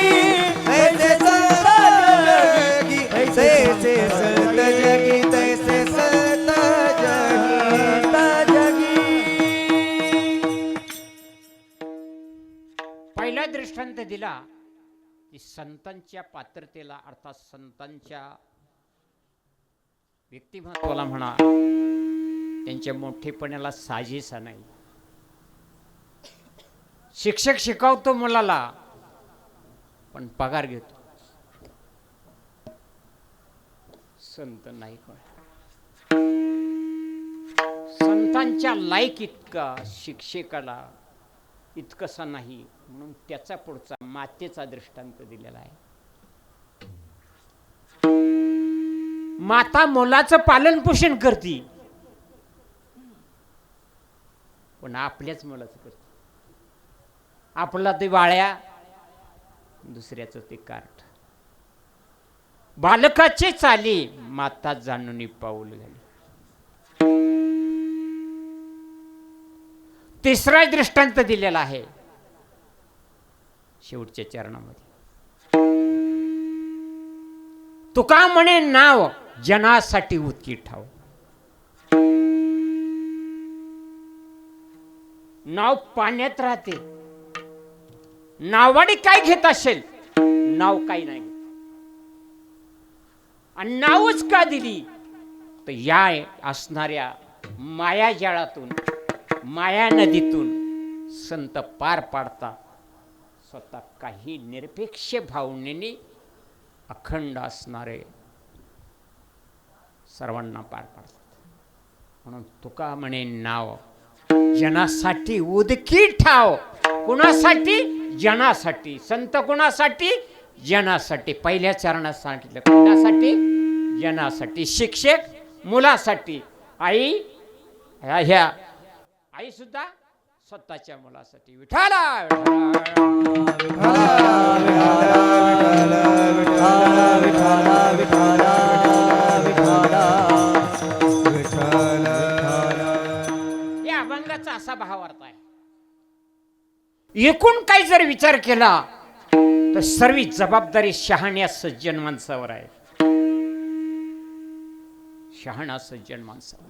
A: तैसे संत जगी, तैसे संत जगी, तैसे संत जगी.
C: पहिला दृष्टांत दिला की संतांच्या पात्रतेला अर्थात संतांच्या व्यक्तिमत्वाला म्हणा, त्यांच्या मोठेपणाला साजेसा नाही. शिक्षक शिकवतो मुलाला पण पगार घेतो. संत नाही कोण. संतांच्या लायक इतका शिक्षकाला इतकसा नाही, म्हणून त्याचा पुढचा मातेचा दृष्टांत दिलेला आहे. माता मुलाचं पालन पोषण करते पण आपल्याच मुलाचं करते. आपला ते वाळ्या, दुसऱ्याचं ते कार्ट. बालकाचे चाली माता जाणून पाऊल घाली. तिसरा दृष्टांत दिलेला आहे शेवटच्या चरणामध्ये. तुका म्हणे नाव जनासाठी उतकी ठाव. नाव पाण्यात राहते. नावाने काय घेत असेल, नाव काही नाही. आणि नावच का दिली तर या असणाऱ्या मायाजाळातून माया नदीतून संत पार पाडतात, स्वतः काही निरपेक्ष भावनेने अखंड असणारे सर्वांना पार पाडतात. म्हणून तुका म्हणे नाव जनासाठी उदकी ठाव. कुणासाठी? जनासाठी. संत कुणासाठी? जनासाठी. पहिल्या चरणात सांगितलं कुणासाठी? जनासाठी. शिक्षक मुलासाठी. आई ह्या आई सुद्धा स्वतःच्या मुलासाठी. विठाला या अभंगाचा असा भावार्थ आहे. एकूण काही जर विचार केला तर सर्व जबाबदारी शहाण्या सज्जन माणसावर आहे. शहाणा सज्जन माणसावर.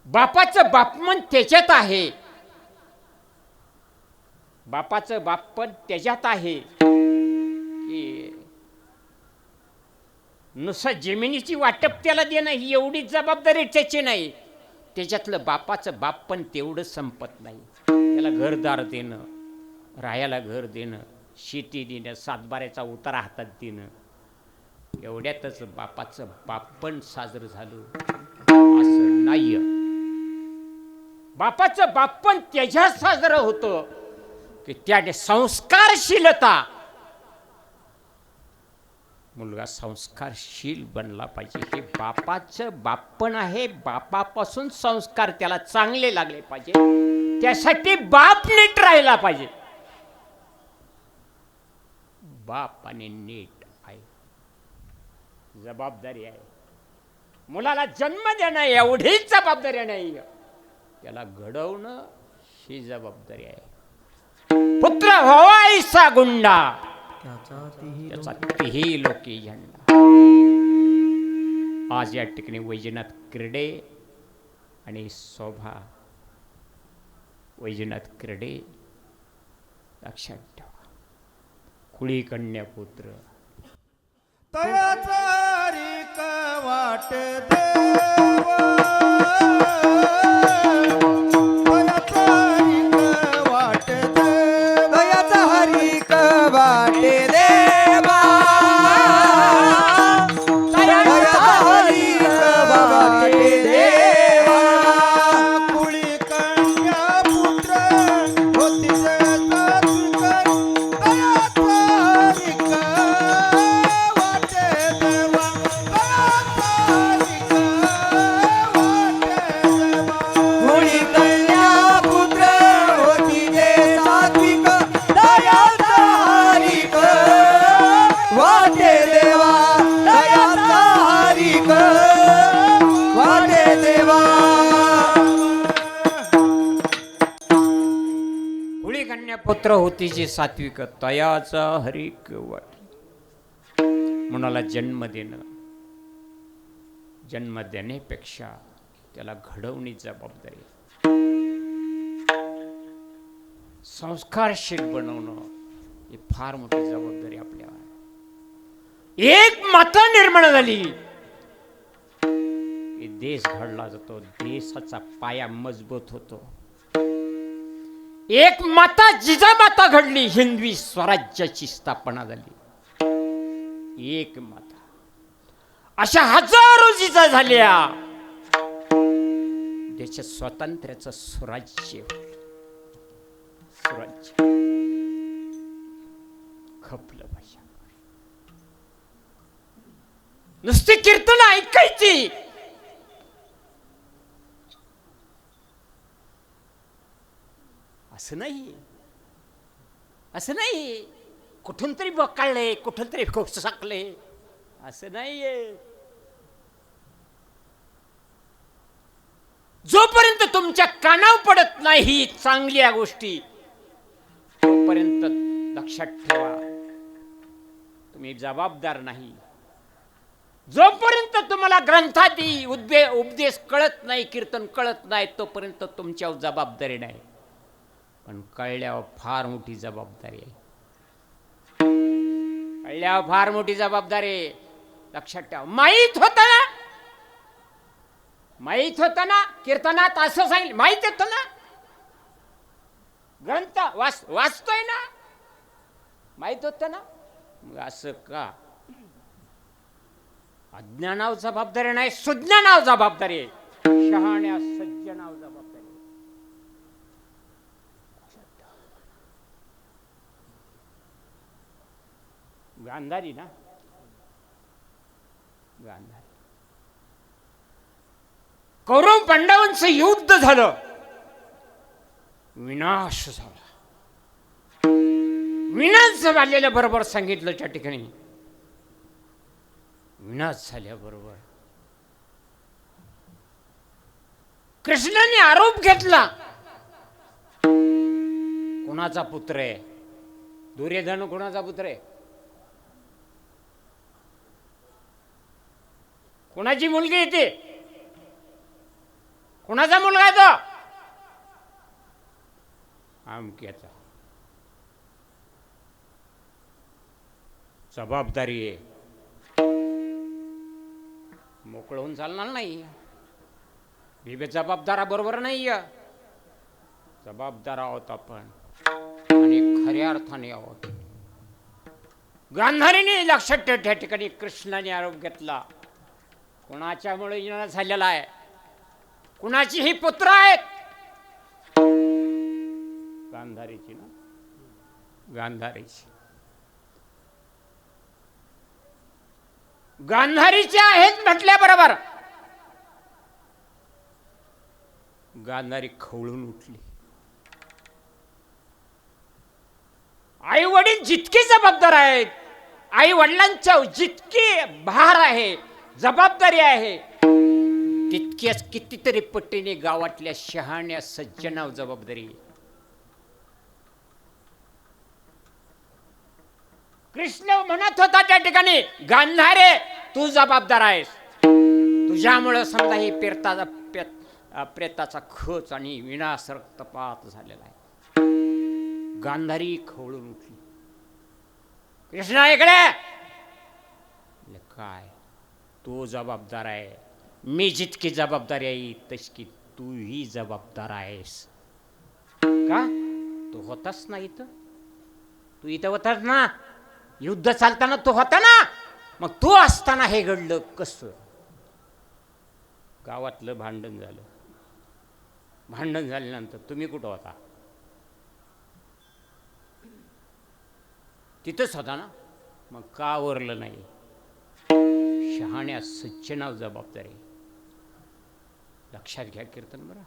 C: बापाचं बापमन त्याच्यात आहे. बापाचं बापपण त्याच्यात आहे की नुसतं जमिनीची वाटप त्याला देणं ही एवढी जबाबदारी त्याची नाही. त्याच्यातलं बापाचं बापपण तेवढं संपत नाही. त्याला घरदार देणं, राहायला घर देणं, शेती देणं, सातबाऱ्याचा उतारा हातात देणं, एवढ्यातच बापाचं बापपण साजरं झालं असं नाही. बापाचं बापपण त्याच्यात साजरं होतं की त्याने संस्कारशीलता. मुलगा संस्कारशील बनला पाहिजे. हे बापाचं बापपण आहे. बापापासून संस्कार त्याला चांगले लागले पाहिजे. त्यासाठी बाप नीट राहिला पाहिजे. बापाने नीट आहे. जबाबदारी आहे. मुलाला जन्म देणं एवढीच जबाबदारी नाही, त्याला घडवणं ही जबाबदारी आहे. पुत्र व्हावायचा गुंडा त्याचा तेही लोकी झेंडा. आज या ठिकाणी वैजनाथ क्रीडे आणि शोभा वैजनाथ क्रीडे लक्षात ठेवा. कुळी कन्या पुत्र
A: तयाचा हरिक वाट देवा.
C: पुत्र होती जी सात्विक तयाचा हरिक वाट. मुलाला जन्म देणं, जन्म देण्यापेक्षा त्याला घडवणी जबाबदारी. संस्कारशील बनवणं ही फार मोठी जबाबदारी आपल्याला. एक माता निर्माण झाली की देश घडला जातो, देशाचा पाया मजबूत होतो. एक माता जिजामाता घडली, हिंदवी स्वराज्याची स्थापना झाली. एक माता. अशा हजारो जिजा झाल्या. देशात स्वातंत्र्याचं स्वराज्य, स्वराज्य खपलं पाहिजे. नुसती कीर्तन ऐकायची, असं नाही. असं नाही कुठून तरी बकाळले, कुठून तरी साकले, असं नाहीये. जोपर्यंत तुमच्या कानावर पडत नाही चांगल्या गोष्टी, तोपर्यंत लक्षात ठेवा तुम्ही जबाबदार नाही. जोपर्यंत तुम्हाला ग्रंथाती उपदेश कळत नाही, कीर्तन कळत नाही, तोपर्यंत तुमच्यावर जबाबदारी नाही. पण कळल्यावर फार मोठी जबाबदारी आहे. कळल्यावर फार मोठी जबाबदारी. लक्षात ठेवा. माहीत होत ना माहीत होतं ना कीर्तनात असं सांगितलं, माहीत होतं ना, ग्रंथ वाचतोय ना, माहीत होतं ना. मग असं का? अज्ञानाव जबाबदारी नाही, सुज्ञानाव जबाबदारी आहे. शहाण्या सज्जनाव जबाबदारी आहे. गांधारी ना, गांधारी. कौरव पांडवांचं युद्ध झालं, विनाश झाला. विनाश झालेल्या बरोबर सांगितलं त्या ठिकाणी, विनाश झाल्याबरोबर कृष्णाने आरोप घेतला. कोणाचा पुत्र आहे? दुर्योधन कोणाचा पुत्र आहे? कोणाची मुलगी येते? कोणाचा मुलगा आहे तो? आमक्याचा. जबाबदारी आहे, मोकळं होऊन चालणार नाही. बिबे जबाबदारा बरोबर नाही. जबाबदार आहोत आपण, आणि खऱ्या अर्थाने आहोत. गांधारीने लक्षात ठेव, त्या ठिकाणी कृष्णाने आरोप घेतला. कोणाच्यामुळे विनाश झालेला आहे? कुणाची ही पुत्र आहेत? गांधारीची ना, गांधारीची. गांधारीचे आहेत म्हटल्याबरोबर गांधारी खवळून उठली. आई वडील जितके जबाबदार आहेत, आई वडिलांच्या जितकी भार आहे, जबाबदारी आहे, तितक्याच कितीतरी पटीने गावातल्या शहाण्या सज्जनावर जबाबदारी. कृष्ण म्हणत होता त्या ठिकाणी, गांधारे तू जबाबदार आहेस. तुझ्यामुळं समजा ही प्रेताचा खच आणि विनाश रक्तपात झालेला आहे. गांधारी खवळून उठली. कृष्णा इकडे. काय? तो जबाबदार आहे. मी जितकी जबाबदारी आहे तशी तूही जबाबदार आहेस. का? तू होतास ना इथं, तू इथं होतास ना, युद्ध चालताना तू होता ना, मग तू असताना हे घडलं कसं? गावातलं भांडण झालं. भांडण झाल्यानंतर तुम्ही कुठं होता? तिथंच होता ना, मग का आवरलं नाही? शहाण्या सज्जनाव जबाबदारी. लक्षात घ्या कीर्तन बरं.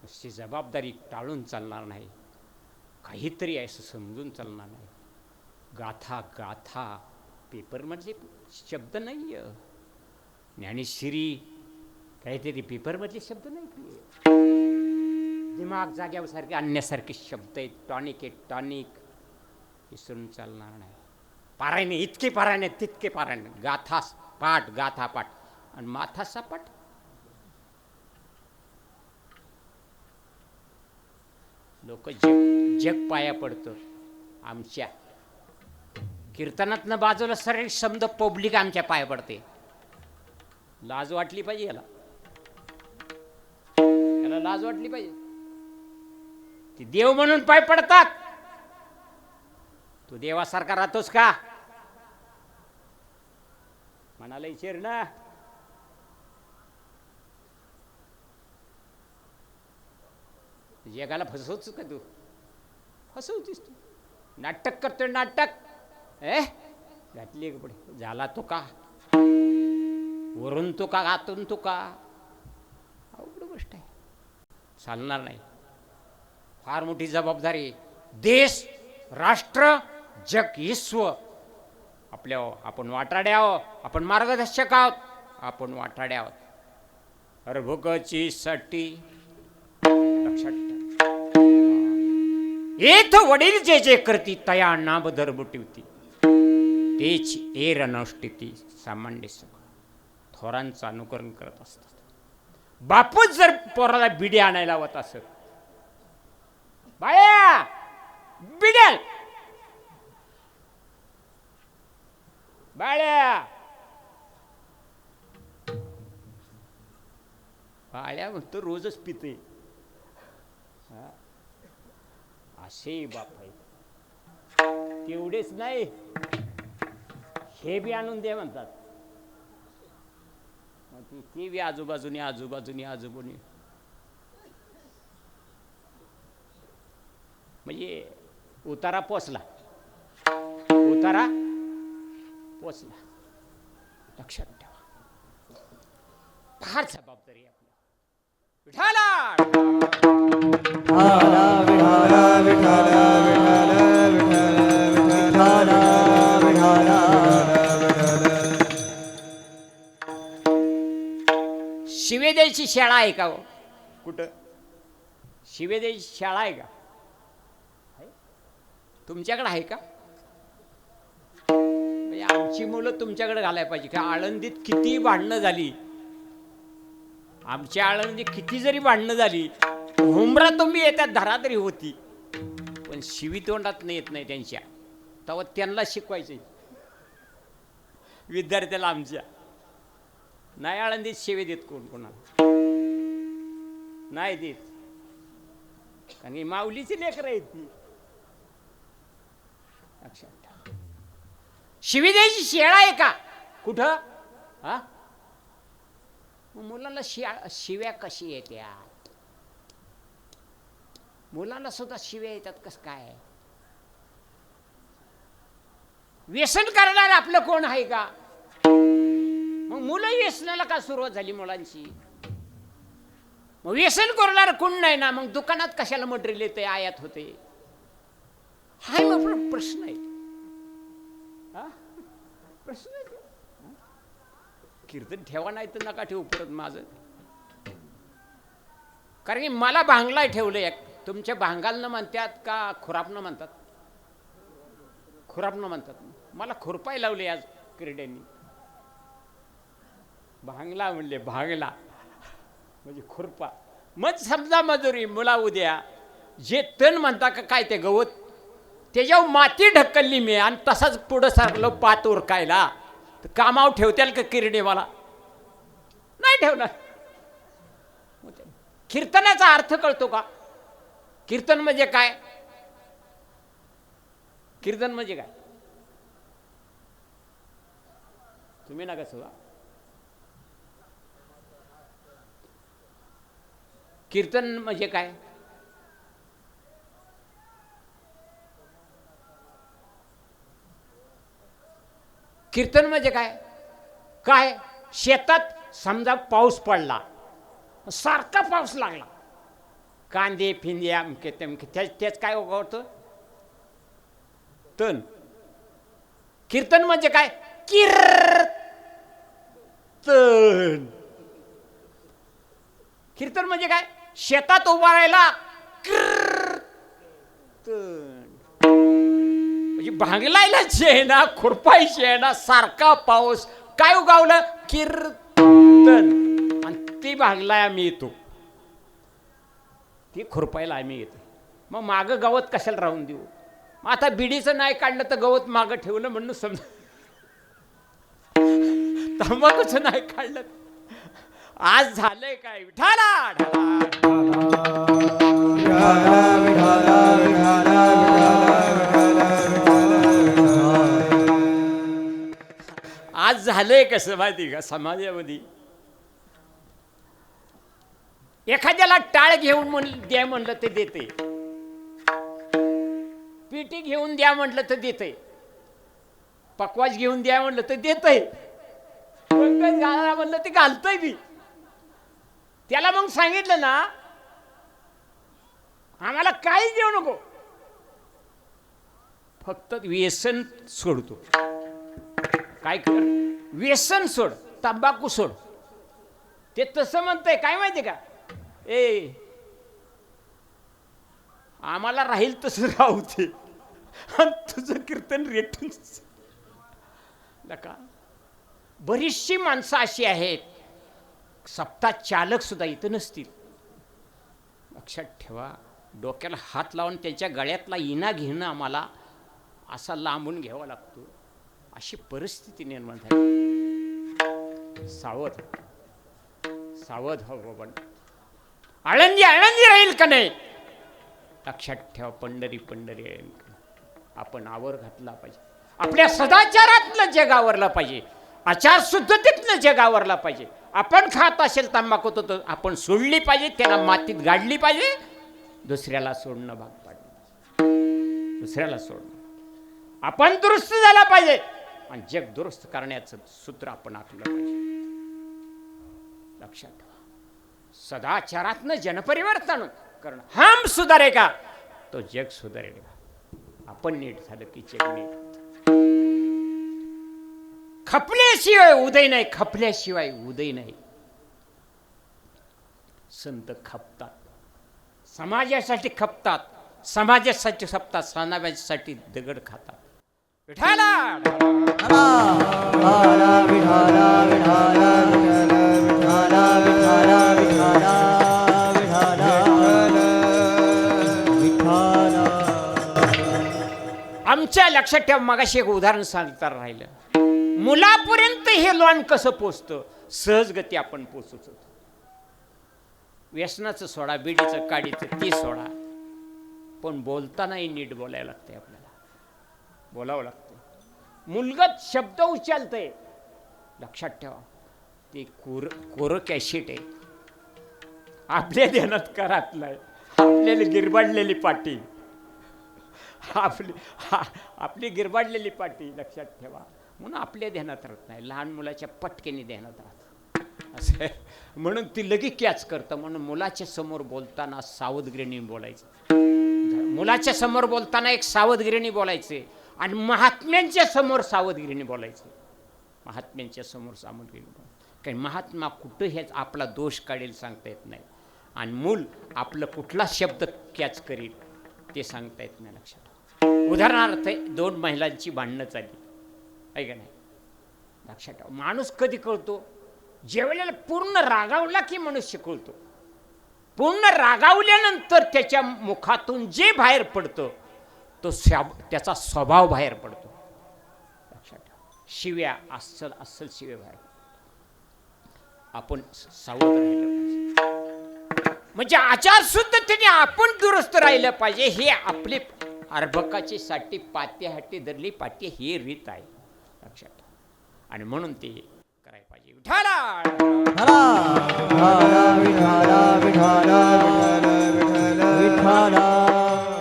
C: नुसती जबाबदारी टाळून चालणार नाही, काहीतरी असं समजून चालणार नाही. गाथा गाथा पेपरमधले शब्द नाही, ज्ञानेश्वरी काहीतरी पेपरमधले शब्द नाही. दिमाग जाग्यासारखे आणण्यासारखे शब्द आहेत. टॉनिक आहे टॉनिक. विसरून चालणार नाही. पारायणे इतके पारायणे तितके पारायणे. गाथा पाठ गाथा पाठ आणि माथा सपाट. लोक जग पाया पडतं. आमच्या कीर्तनातनं बाजूला सर्व शब्द पब्लिक आमच्या पाया पडते. लाज वाटली पाहिजे याला, याला लाज वाटली पाहिजे. ती देव म्हणून पाय पडतात. तू देवासारखा राहतोस का? म्हणाला विचार ना. जगाला फसवतोस का तू? फसवतीस तू. नाटक करतोय नाटक. घातली कपडे. झाला तो का? वरून तो का आतून तो का? अवघड गोष्ट आहे. चालणार नाही. फार मोठी जबाबदारी. देश राष्ट्र जग विश्व आपल्या आपण वाटाड्या आहोत. आपण मार्गदर्शक आहोत. आपण वाटाड्या आहोत. हरभुकाची साठी लक्षात ठेवा. येथ वडील जे जे करती तया नाम धर्मटी होती तेच एर नष्टी सामान्य सुख. थोरांचं अनुकरण करत असतात. बापूच जर पोराला बिडी आणायला होत असत, बाया बिड्या बाळ्या काळ्या म्हणतो रोजच पिते. असे बाप आहे. तेवढेच नाही, हे बी आणून दे म्हणतात. मग ते बी आजूबाजूने म्हणजे उतारा पोचला. लक्षात ठेवा, फार जबाबदारी आहे आपल्या. विठाला शिवेदेची शाळा आहे का हो? कुठं शिवेदेची शाळा आहे का? तुमच्याकडे आहे का? म्हणजे आमची मुलं तुमच्याकडे घालायला पाहिजे का? आळंदीत किती भांडणं झाली, आमच्या आळंदीत किती जरी भांडणं झाली, हुमरा तुम्ही येत्या धरा तरी होती, पण शिवी तोंडात नाही येत नाही त्यांच्या. तेव्हा त्यांना शिकवायचं विद्यार्थ्याला आमच्या. नाही आळंदीत शिवे देत कोण कोणाला नाही देत, कारण माऊलीची लेकरं आहेत ती. लक्षात ठेवा, शिवी द्यायची शाळा आहे का कुठं? हा, मुलांना शिव्या कशी येत्यात? मुलांना सुद्धा शिव्या येतात कसं काय? व्यसन करणार आपलं कोण आहे का? मग मुलं व्यसनाला का सुरुवात झाली मुलांची? मग व्यसन करणार कोण नाही ना, मग दुकानात कशाला मटेरियल येते, आयात होते? हाय मग प्रश्न आहे. प्रश्न आहे. कीर्तन ठेवा नाही तर नका ठेवू परत माझं, कारण की मला भांगला ठेवलं. तुमच्या भांगालनं म्हणतात का खुरापनं म्हणतात? खुरापनं म्हणतात. मला खुरपाय लावले आज क्रीड्यांनी. भांगला म्हणले, भांगला म्हणजे खुरपा. मग समजा मजुरी मुला उद्या जे तण म्हणता का काय ते गवत, त्याच्यावर माती ढकलली मी आणि तसाच पुढं सारखलं पात उरकायला, तर कामावर ठेवत्याल का किरडे? मला नाही ठेवणार. कीर्तनाचा अर्थ कळतो का? कीर्तन म्हणजे काय? कीर्तन म्हणजे काय? तुम्ही नका सुद्धा. कीर्तन म्हणजे काय? कीर्तन म्हणजे काय? काय शेतात समजा पाऊस पडला, सारखा पाऊस लागला, कांदे फिंदे अमके तमके, त्याच काय उगवतं? तण. कीर्तन म्हणजे काय? कीर्तन. कीर्तन म्हणजे काय? शेतात उभा राहिला कीर्तन म्हणजे भांगलायलाच आहे ना, खुरपायची आहे ना, सारखा पाऊस, काय उगावलं? कीर्तन. आणि ती भांगलाय आम्ही येतो, ती खुरपायला आम्ही येतो. मग मागं गवत कशाला राहून देऊ? मग आता बिडीचं नाही काढलं तर गवत मागं ठेवलं म्हणून समजा, तंबाखूचं नाही काढलं. आज झालंय काय? विठाला आज झालंय कसं माहिती का? समाजामध्ये एखाद्याला टाळ घेऊन द्या म्हणलं तर देते, पिठी घेऊन द्या म्हटलं तर देते, पकवाज घेऊन द्या म्हटलं तर देतय, पंकज घाला म्हणलं ते घालतय बी. त्याला मग सांगितलं ना, आम्हाला काहीच देऊ नको, फक्त व्यसन सोडतो. काय कर? व्यसन सोड, तंबाखू सोड. ते तसं म्हणतंय काय माहिती का? ए आम्हाला राहील तसं राहू दे, तुझं कीर्तन रेटून. नका. बरीचशी माणसं अशी आहेत, सप्ताह चालक सुद्धा इथं नसतील. लक्षात ठेवा, डोक्याला हात लावून त्यांच्या गळ्यातला इना घेणं आम्हाला असा लांबून घ्यावा लागतो. अशी परिस्थिती निर्माण झाली. सावध सावध हो बाबा. आळंदी आळंदी राहील का नाही? लक्षात ठेवा, पंढरी पंढरी राहील का नाही? आपण आवर घातला पाहिजे. आपल्या सदाचारातलं जग आवरलं पाहिजे. आचारशुद्धतेतलं जग आवरला पाहिजे. आपण खात असेल तंबाखू तर आपण सोडली पाहिजे, त्याला मातीत गाडली पाहिजे. दुसऱ्याला सोडणं भाग पाडलं, दुसऱ्याला सोडणं. आपण दुरुस्त झाला पाहिजे आणि जग दुरुस्त करण्याचं सूत्र आपण आखलं पाहिजे. लक्षात ठेवा, सदाचारातनं जनपरिवर्तन करणं. हम सुधारेगा तो जग सुधारेगा. आपण नीट झालं की जग नीट होतं. खपल्याशिवाय उदय नाही, खपल्याशिवाय उदय नाही. संत खपतात, समाजासाठी खपतात, समाजासाठी खपतात, समाजासाठी दगड खातात. विठाला
B: विठाला विठाला विठाला विठाला विठाला विठाला विठाला.
C: आमच्या लक्षात ठेवा, मगाशी एक उदाहरण सांगता राहिलं. मुलापर्यंत हे लॉन कसं पोचतं? सहजगती आपण पोचत होतो. व्यसनाचं सोडा, बिडीचं काडीचं ती सोडा, पण बोलतानाही नीट बोलायला लागतंय. आपल्याला बोलावं लागतं. मुलगत शब्द उचलतंय, लक्षात ठेवा, ते कोरक ॲसिड आहे. आपल्या ध्यानात करात नाही, आपल्याला गिरबाडलेली पाटी, आपली गिरबाडलेली पाटी. लक्षात ठेवा, म्हणून आपल्या ध्यानात राहत नाही. लहान मुलाच्या पटकेने ध्यानात राहत असं, म्हणून ती लगेच कॅच करतं. म्हणून मुलाच्या समोर बोलताना सावधगिरीने बोलायचं. मुलाच्या समोर बोलताना एक सावधगिरीने बोलायचे आणि महात्म्यांच्या समोर सावधगिरीने बोलायचे. महात्म्यांच्या समोर सावधगिरीने बोलायचं. कारण महात्मा कुठं हेच आपला दोष काढेल सांगता येत नाही, आणि मूल आपलं कुठला शब्द कॅच करील ते सांगता येत नाही. लक्षात. उदाहरणार्थ, दोन महिलांची भांडणं चालली आहे का नाही? लक्षात ठेवा, माणूस कधी कळतो? जेवढ्याला पूर्ण रागावला की मनुष्य कळतो. पूर्ण रागावल्यानंतर त्याच्या मुखातून जे बाहेर पडतं तो त्याचा स्वभाव बाहेर पडतो. लक्षात ठेवा, शिव्या, अस्सल अस्सल शिव्या बाहेर पडतात. आपण सावध राहिलं पाहिजे. म्हणजे आचारशुद्धतेने आपण दुरुस्त राहिलं पाहिजे. हे आपले अर्भकाची साठी पाती हाटी धरली पाटी ही रीत आहे. लक्षात ठेवा, आणि म्हणून ते करायला पाहिजे. विठाला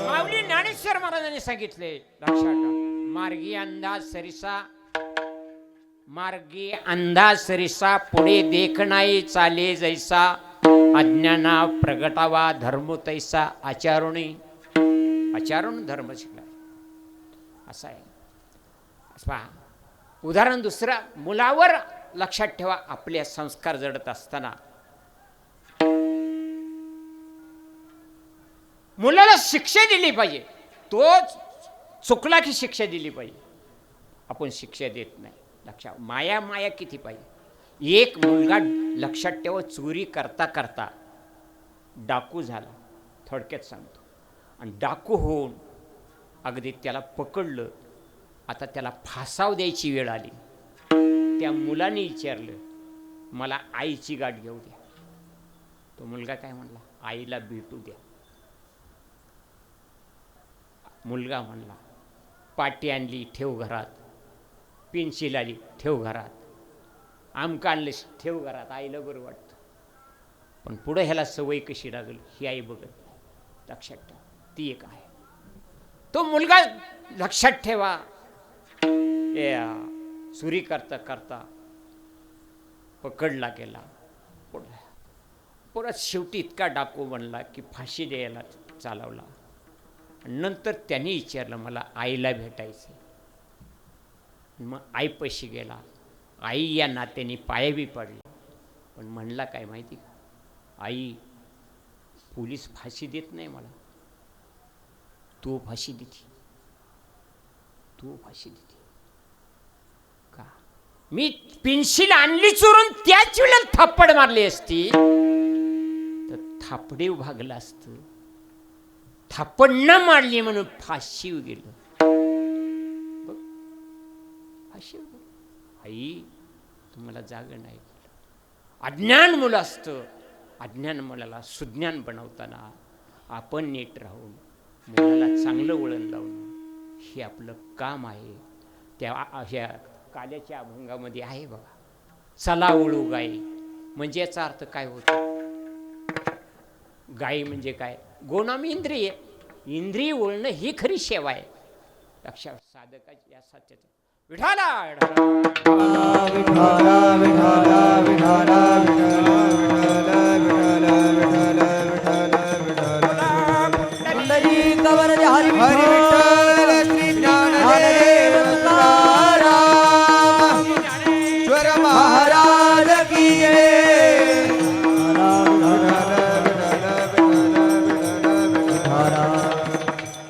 C: माऊली ज्ञानेश्वर महाराजांनी सांगितले. लक्षात ठेवा, मार्गी अंदाज सरिसा, मार्गी अंदाज सरिसा, पुढे देखणाई चाले जैसा, अज्ञाना प्रगटावा धर्म तैसा, आचारुणी आचारून धर्म शिकला. असं आहे. पहा, उदाहरण दुसरं, मुलावर लक्षात ठेवा, आपले संस्कार जडत असताना मुलाला शिक्षा दिली पाहिजे. तो चुकला की शिक्षा दिली पाहिजे. आपण शिक्षा देत नाही. लक्षात, माया माया किती पाहिजे. एक मुलगा लक्षात ठेवा, चोरी करता करता डाकू झाला, थोडक्यात सांगतो, आणि डाकू होऊन अगदी त्याला पकडलं. आता त्याला फासाव द्यायची वेळ आली. त्या मुलाने विचारलं, मला आईची गाठ घेऊ द्या. तो मुलगा काय म्हणला? आईला भेटू द्या. मुलगा म्हणला, पाटी आणली ठेव घरात, पेन्सिल आली ठेव घरात, आमका आणले ठेव घरात. आईला बरं वाटतं, पण पुढं ह्याला सवय कशी लागेल ही आई बघत नाही. लक्षात ठेवा, ती एक आहे. तो मुलगा लक्षात ठेवा, चोरी करता करता पकडला गेला. परत शेवटी इतका डाकू बनला की फाशी द्यायला चालवला. नंतर त्यांनी विचारलं, मला आईला भेटायचं. मग आई पैशी गेला. आई या नात्याने पाया बी पडला. पण म्हणला काय माहिती का? आई, पोलीस फाशी देत नाही मला, तू फाशी देती, तू फाशी देती का? मी पेन्सिल आणली चोरून, त्याच वेळेला थापड मारली असती तर थापडे भागलं असतं. थापड न मारली म्हणून फाशी गेलं. बघ, फाशी. आई, तुम्हाला जाग नाही. अज्ञान मुलं असतं, अज्ञान मुलाला सुज्ञान बनवताना आपण नीट राहून मुलाला चांगलं वळण लावणं हे आपलं काम आहे. त्या ह्या काल्याच्या अभंगामध्ये आहे बघा. चला वळू गाई म्हणजे याचा अर्थ काय होतो? गाई म्हणजे काय? गोनामी इंद्रिय. इंद्रिय वळणं ही खरी सेवा आहे. लक्षात साधकाची या सत्याचं विठाला
B: पुंडलिक वरदे हरी
A: हरी विठ्ठल श्री ज्ञानदेव तुकाराम ईश्वर महाराज की जय.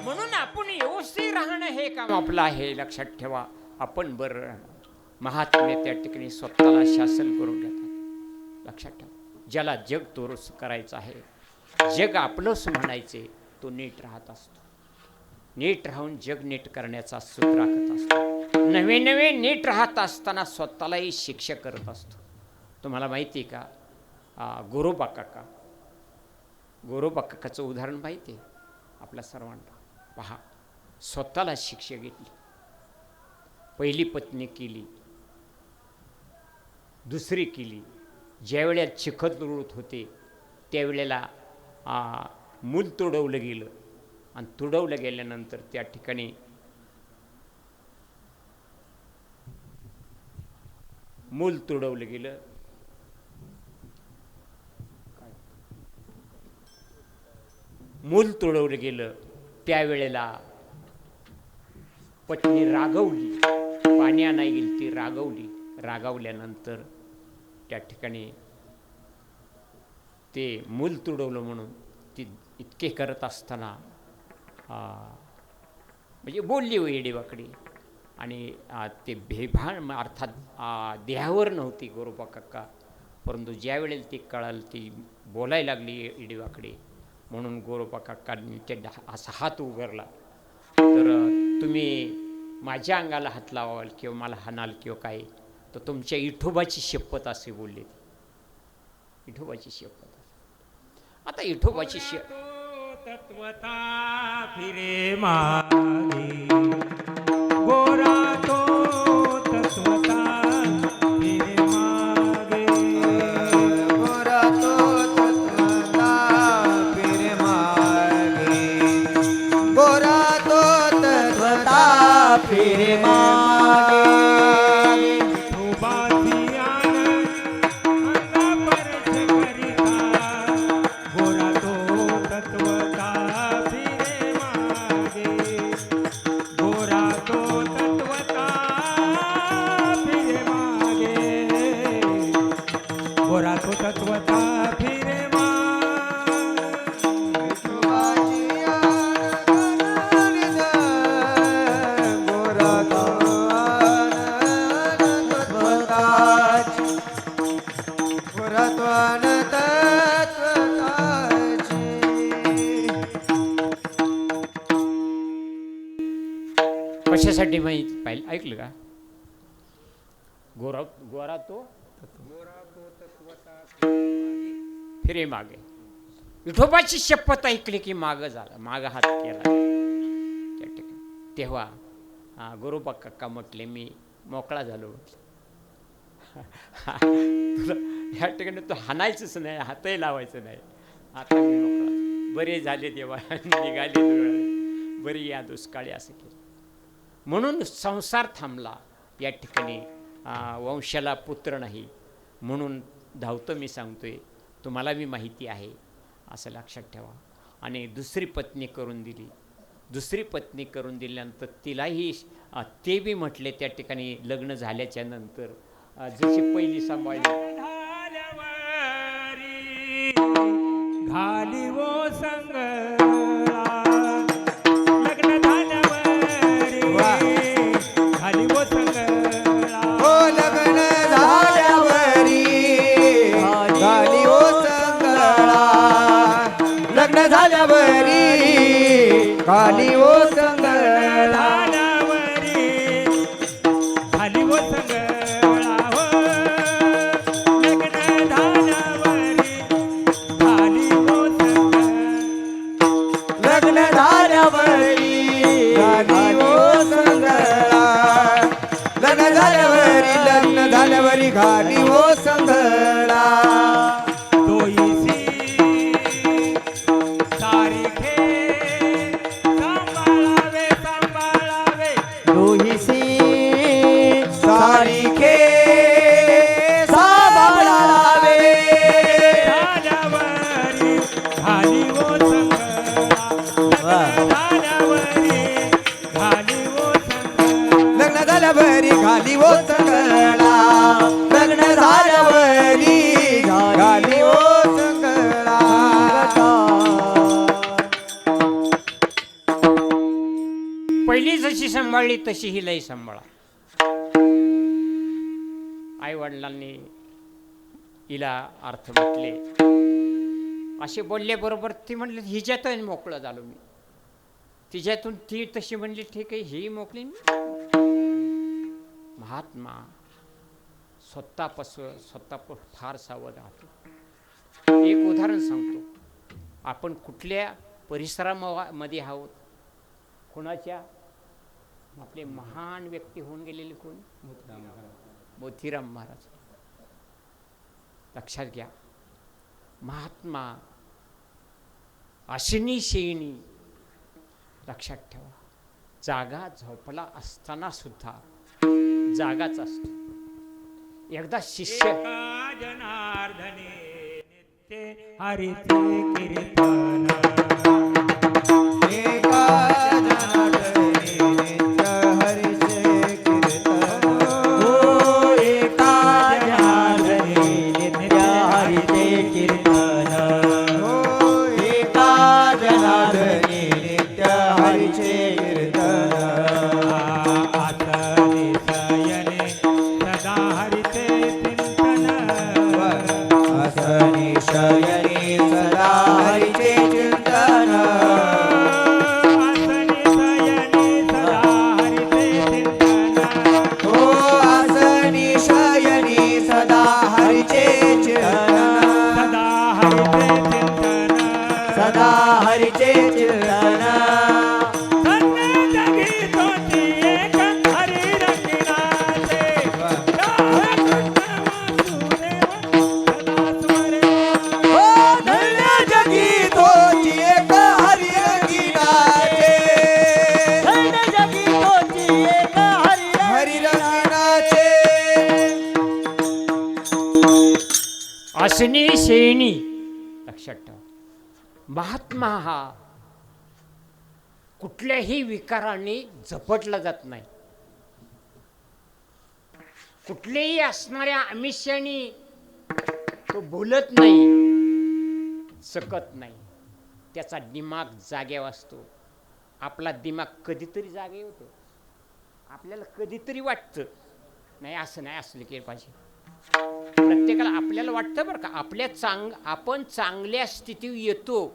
C: म्हणून आपण व्यवस्थित राहणं हे काम आपलं आहे. लक्षात ठेवा. आपण बरं राहणं. महात्मे त्या ठिकाणी स्वतःला शासन करून घेतात. लक्षात ठेवा. ज्याला जग तोरस करायचं आहे, जग आपलंच म्हणायचे, तो नीट राहत असतो. नीट राहून जग नीट करण्याचा सूत्र राखत असतो. नवे नवे नीट राहत असताना स्वतःलाही शिक्षा करत असतो. तुम्हाला माहिती आहे का? गोरोबा काकाचं उदाहरण माहिती आहे आपल्या सर्वांना. पहा, स्वतःला शिक्षा घेतली. पहिली पत्नी केली, दुसरी केली. ज्यावेळेला चिखल तुडवत होते त्यावेळेला मूल तुडवलं गेलं आणि तुडवलं गेल्यानंतर त्या ठिकाणी मूल तुडवलं गेलं. मूल तुडवलं गेलं त्यावेळेला पत्नी रागवली. पाणी आणायला गेली ती रागवली. रागावल्यानंतर त्या ठिकाणी ते मूल तुडवलं म्हणून ती इतके करत असताना म्हणजे बोलली हो येडीवाकडी. आणि ते बेभान अर्थात देहावर नव्हती गोरोबा काका, परंतु ज्या वेळेला ती कळाल ती बोलायला लागली येडीवाकडी. म्हणून गोरोबा काकांनी ते असा हात उगारला, तर तुम्ही माझ्या अंगाला हात लावाल किंवा मला हाणाल किंवा काय, तर तुमच्या विठोबाची शपथ असे बोलले. विठोबाची शपथ. आता विठोबाची
D: तत्वता फिरे मागे गोरा तो तत्वता फिरे मागे
A: गोरा तो तत्वता फिरे मागे गोरा तो तत्वता फिरे मागे.
D: विठोबाची आन अंगा परच करिता गोरा तो तत्वता फिरे मागे गोरा तो तत्वता फिरे मागे गोरा तो तत्वता फिरे
C: कशासाठी माहिती पाहिलं ऐकलं का? गोरा गोरा तो फिरे मागे. विठोबाची शपथ ऐकली की मागं झाला, मागं हात केला त्या ठिकाणी. तेव्हा गोरोबा काका म्हटले मी मोकळा झालो. तुला ह्या ठिकाणी तू हाणायचंच नाही, हातही लावायचं नाही, आता मी मोकळा. बरे झाले देवा, निघाले बरी या दुष्काळी असं केलं. म्हणून संसार थांबला. या ठिकाणी वंशाला पुत्र नाही म्हणून धावतं मी सांगतोय. तुम्हाला मी माहिती आहे असं लक्षात ठेवा. आणि दुसरी पत्नी करून दिली. दुसरी पत्नी करून दिल्यानंतर तिलाही ते बी म्हटले त्या ठिकाणी लग्न झाल्याच्या नंतर जशी पहिली सांभाळली
D: घाली वो संगळा लग्न झाल्यावरी घाली वो संगळा
A: हो लग्न झाल्यावरी घाली हो संगळा लग्न झाल्यावरी घाली हो संगळा
D: झाल्यावरी घाली वो संगळा हो लग्न झाल्यावरी घाली वो संगळा लग्न झाल्यावरी घाली वो संगळा
A: लग्न झाल्यावरी घाली वो संगळा लग्न झाल्यावरी घाली वो संगळा
C: पहिली जशी सांभाळली तशी ही लई सांभाळा. आई वडिलांनी हिला अर्थ म्हटले, असे बोलले बरोबर. ती म्हणली हिच्यातून मोकळं झालो मी. तिच्यातून ती तशी म्हणली ठीक आहे ही मोकळी. महात्मा स्वतः फार सावध राहतो. एक उदाहरण सांगतो. आपण कुठल्या परिसरामध्ये आहोत, कोणाच्या, आपले महान व्यक्ती होऊन गेलेले कोण, मोतीराम महाराज. लक्षात घ्या, महात्मा अशिनी शेणी. लक्षात ठेवा, जागा झोपला असताना सुद्धा जागाच असतो. एकदा शिष्य
D: जनार्दने नित्य हरिचे कीर्तन
C: अशनी शेणी. लक्षात ठेवा, महात्मा हा कुठल्याही विकाराने झपटला जात नाही. कुठलेही असणाऱ्या आमिषाने तो बोलत नाही, सकत नाही. त्याचा दिमाग जागेवर असतो. आपला दिमाग कधीतरी जागे होतो. आपल्याला कधीतरी वाटतं नाही असं नाही, असलं केलं पाहिजे. प्रत्येकाला आपल्याला वाटतं बरं का, आपण चांगल्या स्थितीत येतो,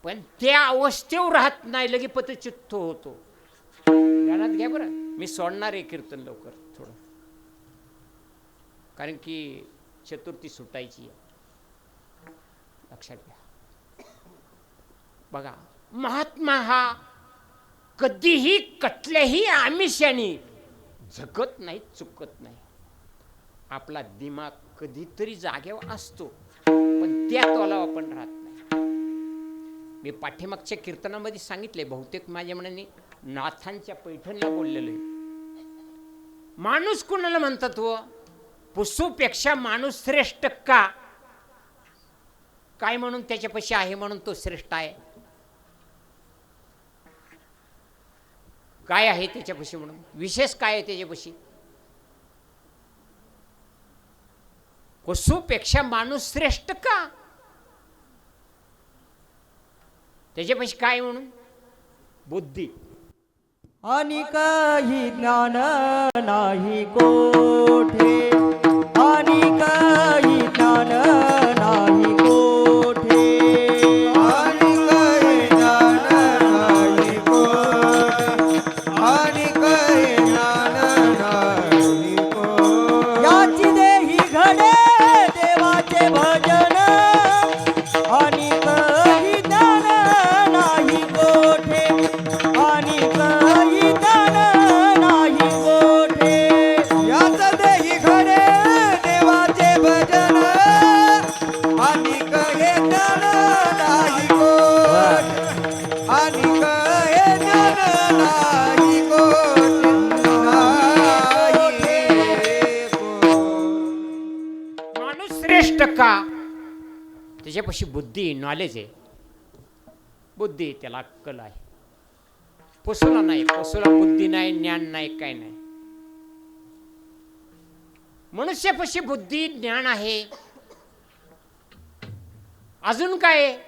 C: पण त्या अवस्थेवर राहत नाही, लगे पतचित्त होतो. ध्यानात घ्या बरं. मी सोडणार आहे कीर्तन लवकर थोडं, कारण की चतुर्थी सुटायची आहे. लक्षात घ्या. बघा, महात्मा हा कधीही कुठल्याही आमिषाने झकत नाही, चुकत नाही. आपला दिमाग कधीतरी जागेवर असतो, पण त्या तोलावर आपण राहत नाही. मी पाठीमागच्या कीर्तनामध्ये सांगितले, बहुतेक माझ्या मनाने नाथांच्या पैठणला बोललेलो आहे. माणूस कुणाला म्हणतात व पशुपेक्षा माणूस श्रेष्ठ का? काय म्हणून त्याच्यापाशी आहे म्हणून तो श्रेष्ठ आहे? काय आहे त्याच्यापाशी म्हणून? विशेष काय आहे त्याच्यापाशी? पशुपेक्षा माणूस श्रेष्ठ का? त्याच्यापाशी काय म्हणून? बुद्धी.
B: आणि काही ज्ञान नाही कोठे, आणि काही ज्ञान नाही कोठे,
A: आणि काही ज्ञान नाही कोठे, आणि काही ज्ञान नाही कोठे.
B: याची देही घडे देवाचे भजन, आणि काही ज्ञान नाही कोठे, आणि काही ज्ञान नाही कोठे.
A: याच देही घडे देवाचे भजन, आणि कहे ज्ञान नाही कोठे, आणि कहे ज्ञान नाही कोठे, नाही कोठे.
C: माणूस श्रेष्ठ का? त्याच्यापाशी बुद्धी नॉलेज आहे, बुद्धी, त्याला अक्कल आहे. पशुला नाही, पशुला बुद्धी नाही, ज्ञान नाही, काय नाही. मनुष्यापाशी बुद्धी ज्ञान आहे. अजून काय आहे?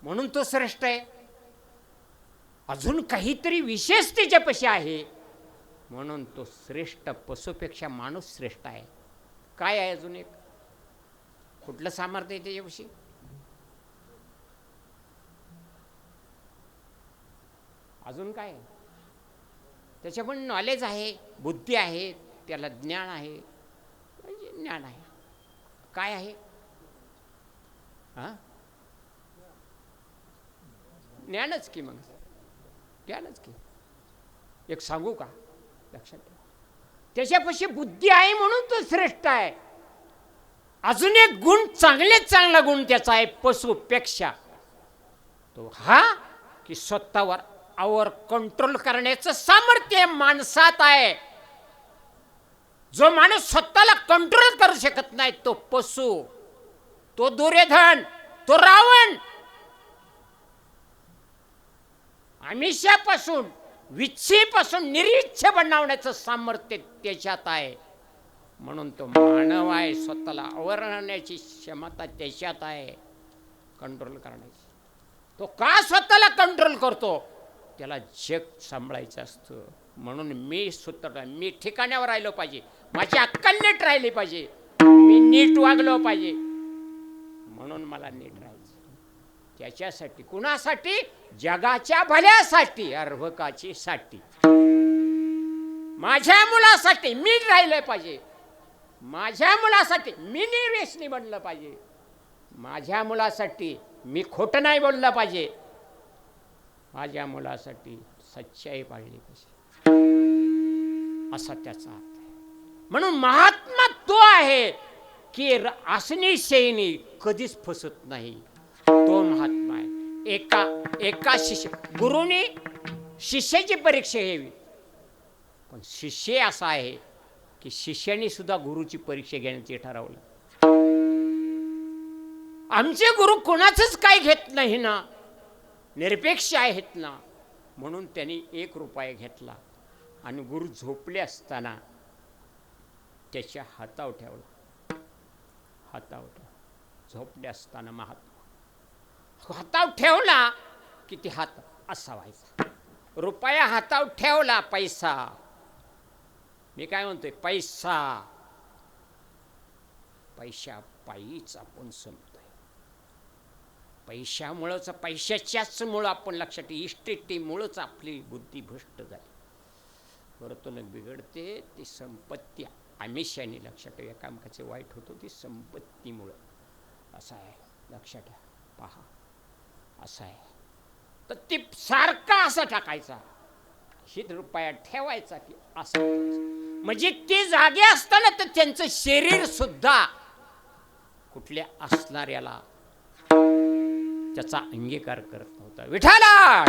C: म्हणून तो श्रेष्ठ आहे. अजून काहीतरी विशेष त्याच्यापाशी आहे म्हणून तो श्रेष्ठ. पशुपेक्षा माणूस श्रेष्ठ आहे. काय आहे अजून एक? कुठलं सामर्थ्य आहे त्याच्यापाशी? अजून काय आहे? त्याच्याकडून नॉलेज आहे, बुद्धी आहे, त्याला ज्ञान आहे. ज्ञान आहे. काय आहे? हां, ज्ञानच की. मग ज्ञानच की. एक सांगू का? लक्षात ठेवा, त्याच्यापाशी बुद्धी आहे म्हणून तो श्रेष्ठ आहे. अजून एक गुण, चांगलेच चांगला गुण त्याचा आहे पशुपेक्षा. तो हा की स्वतःवर कंट्रोल करण्याचं सामर्थ्य माणसात आहे. जो माणूस स्वतःला कंट्रोल करू शकत नाही तो पशु, तो दुर्योधन, तो रावण. आमिषापासून, विच्छेपासून निरीच्छ बनवण्याचं सामर्थ्य त्याच्यात आहे. म्हणून तो मानव आहे. स्वतःला आवरण्याची क्षमता त्याच्यात आहे, कंट्रोल करण्याची. तो का स्वतःला कंट्रोल करतो? त्याला जग सांभाळायचं असतं. म्हणून मी स्वतः, मी ठिकाणावर राहिलो पाहिजे, माझी अक्कल नीट राहिली पाहिजे, मी नीट वागलो पाहिजे. म्हणून मला नीट राहायचं. त्याच्यासाठी, कुणासाठी? जगाच्या भल्यासाठी, अर्भकाची साठी, माझ्या मुलासाठी मी राहिलं पाहिजे. माझ्या मुलासाठी मी निर्व्यसनी बनलं पाहिजे. माझ्या मुलासाठी मी खोटं नाही बोललं पाहिजे. माझ्या मुलासाठी सच्चाई पाळली पाहिजे. असा त्याचा अर्थ आहे. म्हणून महात्मा तो आहे की असनी शैनी कधीच फसत नाही. तो महात्मा आहे. एका शिष्य, गुरुने शिष्याची परीक्षा घ्यावी, पण शिष्य असा आहे की शिष्याने सुद्धा गुरुची परीक्षा घेण्याचे ठरवलं. आमचे गुरु कोणाचंच काय घेत नाही ना, निरपेक्ष आहेत ना. म्हणून त्यांनी 1 रुपया घेतला आणि गुरु झोपले असताना त्याच्या हातावर ठेवला. हातावर ठेवला. झोपले असताना महात्मा हातावर ठेवला की ते हात असा व्हायचा. रुपया हातावर ठेवला, पैसा. मी काय म्हणतोय? पैसा. पैशा पायीच आपण संपतोय. पैशामुळंच, पैशाच्याच मुळं आपण लक्षात, इष्टेमुळंच आपली बुद्धी भ्रष्ट झाली, वर्तणूक बिघडते. ती संपत्ती आमिषाने, लक्षात ठेवा, एकामेकाचे वाईट होतो ती संपत्तीमुळं. असं आहे, लक्षात ठेवा. पहा, असं आहे. तर ती सारखा असा टाकायचा, ही रुपया ठेवायचा की असा, म्हणजे ते जागे असताना तर त्यांचं शरीर सुद्धा कुठल्या असणाऱ्याला त्याचा अंगीकार करत नव्हता. विठाला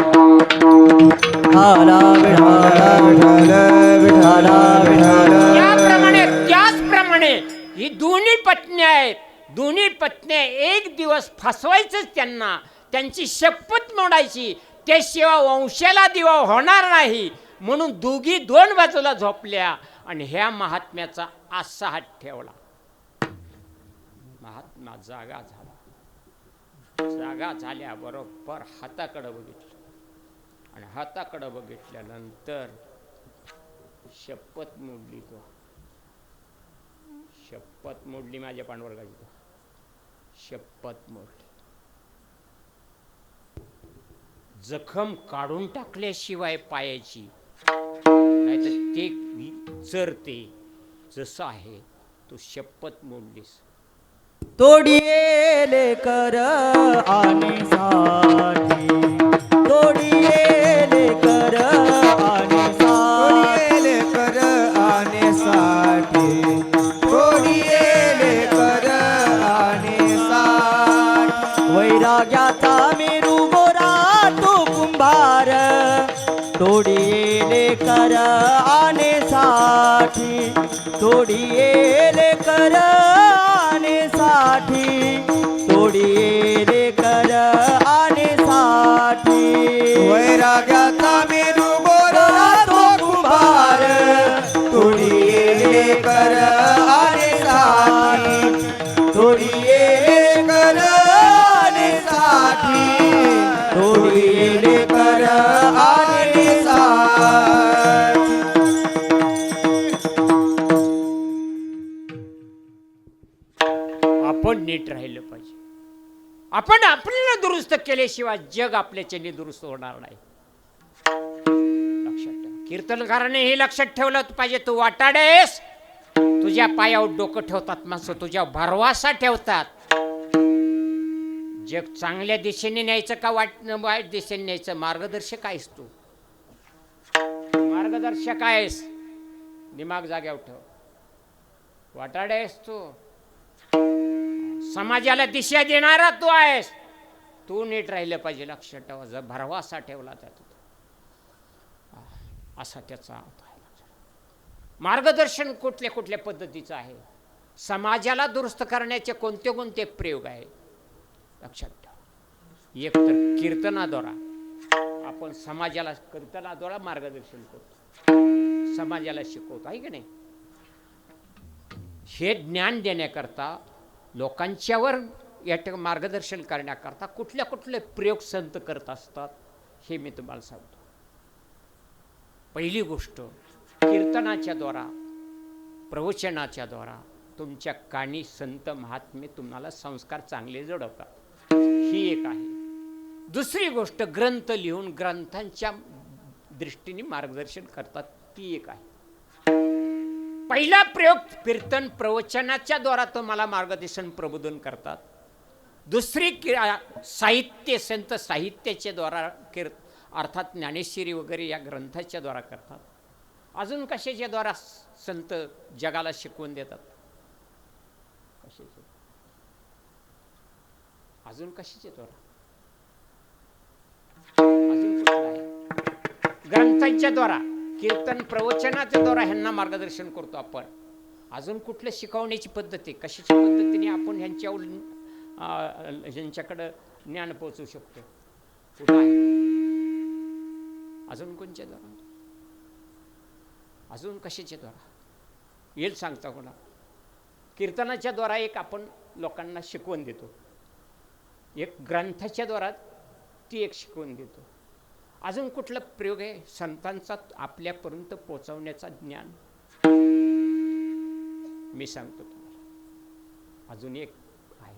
C: त्याचप्रमाणे ही दोन्ही पत्न्या आहेत. दोन्ही पत्न्या एक दिवस फसवायचंच त्यांना, त्यांची शपथ मोडायची, त्याशिवाय वंशाला दिवा होणार नाही. म्हणून दोघी 2 बाजूला झोपल्या आणि ह्या महात्म्याचा असा हात ठेवला. महात्मा जागा झाला. जागा झाल्याबरोबर हाताकडे बघितलं आणि हाताकडे बघितल्यानंतर शपथ मोडली. तो शपथ मोडली, माझ्या पांडुरंगाची शपथ मोडली. जखम काढून टाकल्याशिवाय पायाची नाहीतर ते चरते. जसं आहे तो शपथ मोडलीस.
B: तोडिये कर आने साठी, तोडिये कर आने साठी,
A: कर आने साठी, तोडिये कर आने साठी.
B: वैराग्याचा मेरू गोरा तो कुंभार, तोडिये कर आने साठी, तोडिये कर आने साठी.
C: आपण आपल्याला दुरुस्त केल्याशिवाय जग आपल्याच्याने दुरुस्त होणार नाही. लक्षात ठेव. कीर्तनकाराने हे लक्षात ठेवलं पाहिजे. तू वाटाडेस, तुझ्या पायावर डोकं ठेवतात माणसं, तुझ्या भरवसा ठेवतात. जग चांगल्या दिशेने न्यायचं का वाईट दिशेने न्यायचं? मार्गदर्शक आहेस तू, मार्गदर्शक आहेस. दिमाग जाग्यावर ठेव. वाटाडे आहेस तू, समाजाला दिशा देणारा तू आहेस. तू नीट राहिलं पाहिजे. लक्षात ठेवा. जर भरवसा ठेवला जातो असा त्याचा अर्थ आहे. मार्गदर्शन कुठल्या कुठल्या पद्धतीचं आहे? समाजाला दुरुस्त करण्याचे कोणते कोणते प्रयोग आहे? लक्षात ठेवा. एक तर कीर्तनाद्वारा आपण समाजाला, कीर्तनाद्वारा मार्गदर्शन करतो, समाजाला शिकवतो, आहे की नाही? हे ज्ञान देण्याकरता, लोकांच्यावर या मार्गदर्शन करण्याकरता कुठल्या कुठले प्रयोग संत करत असतात हे मी तुम्हाला सांगतो. पहिली गोष्ट, कीर्तनाच्या द्वारा, प्रवचनाच्या द्वारा तुमच्या कानी संत महात्मे तुम्हाला संस्कार चांगले जडवतात, ही एक आहे. दुसरी गोष्ट, ग्रंथ लिहून ग्रंथांच्या दृष्टीने मार्गदर्शन करतात, ती एक आहे. पहिला प्रयोग कीर्तन प्रवचनाच्या द्वारा तुम्हाला मार्गदर्शन प्रबोधन करतात. दुसरी साहित्य, संत साहित्याच्या द्वारा अर्थात ज्ञानेश्वरी वगैरे या ग्रंथाच्या द्वारा करतात. अजून कशाच्या द्वारा संत जगाला शिकवून देतात? कशाचे? अजून कशाच्या द्वारा? अजून कुठला आहे? ग्रंथांच्या द्वारा, कीर्तन प्रवचनाच्या द्वारा ह्यांना मार्गदर्शन करतो आपण. अजून कुठलं शिकवण्याची पद्धती, कशाच्या पद्धतीने आपण ह्यांच्याकडं ज्ञान पोहोचू शकतो? कुठं आहे? अजून कोणच्या द्वारा? अजून कशाच्या द्वारा येईल सांगता कोणा? कीर्तनाच्या द्वारा एक आपण लोकांना शिकवून देतो, एक ग्रंथाच्या द्वारा ती एक शिकवून देतो. अजून कुठला प्रयोग आहे संतांचा आपल्यापर्यंत पोहोचवण्याचा? ज्ञान मी सांगतो तुम्हाला. अजून एक आहे,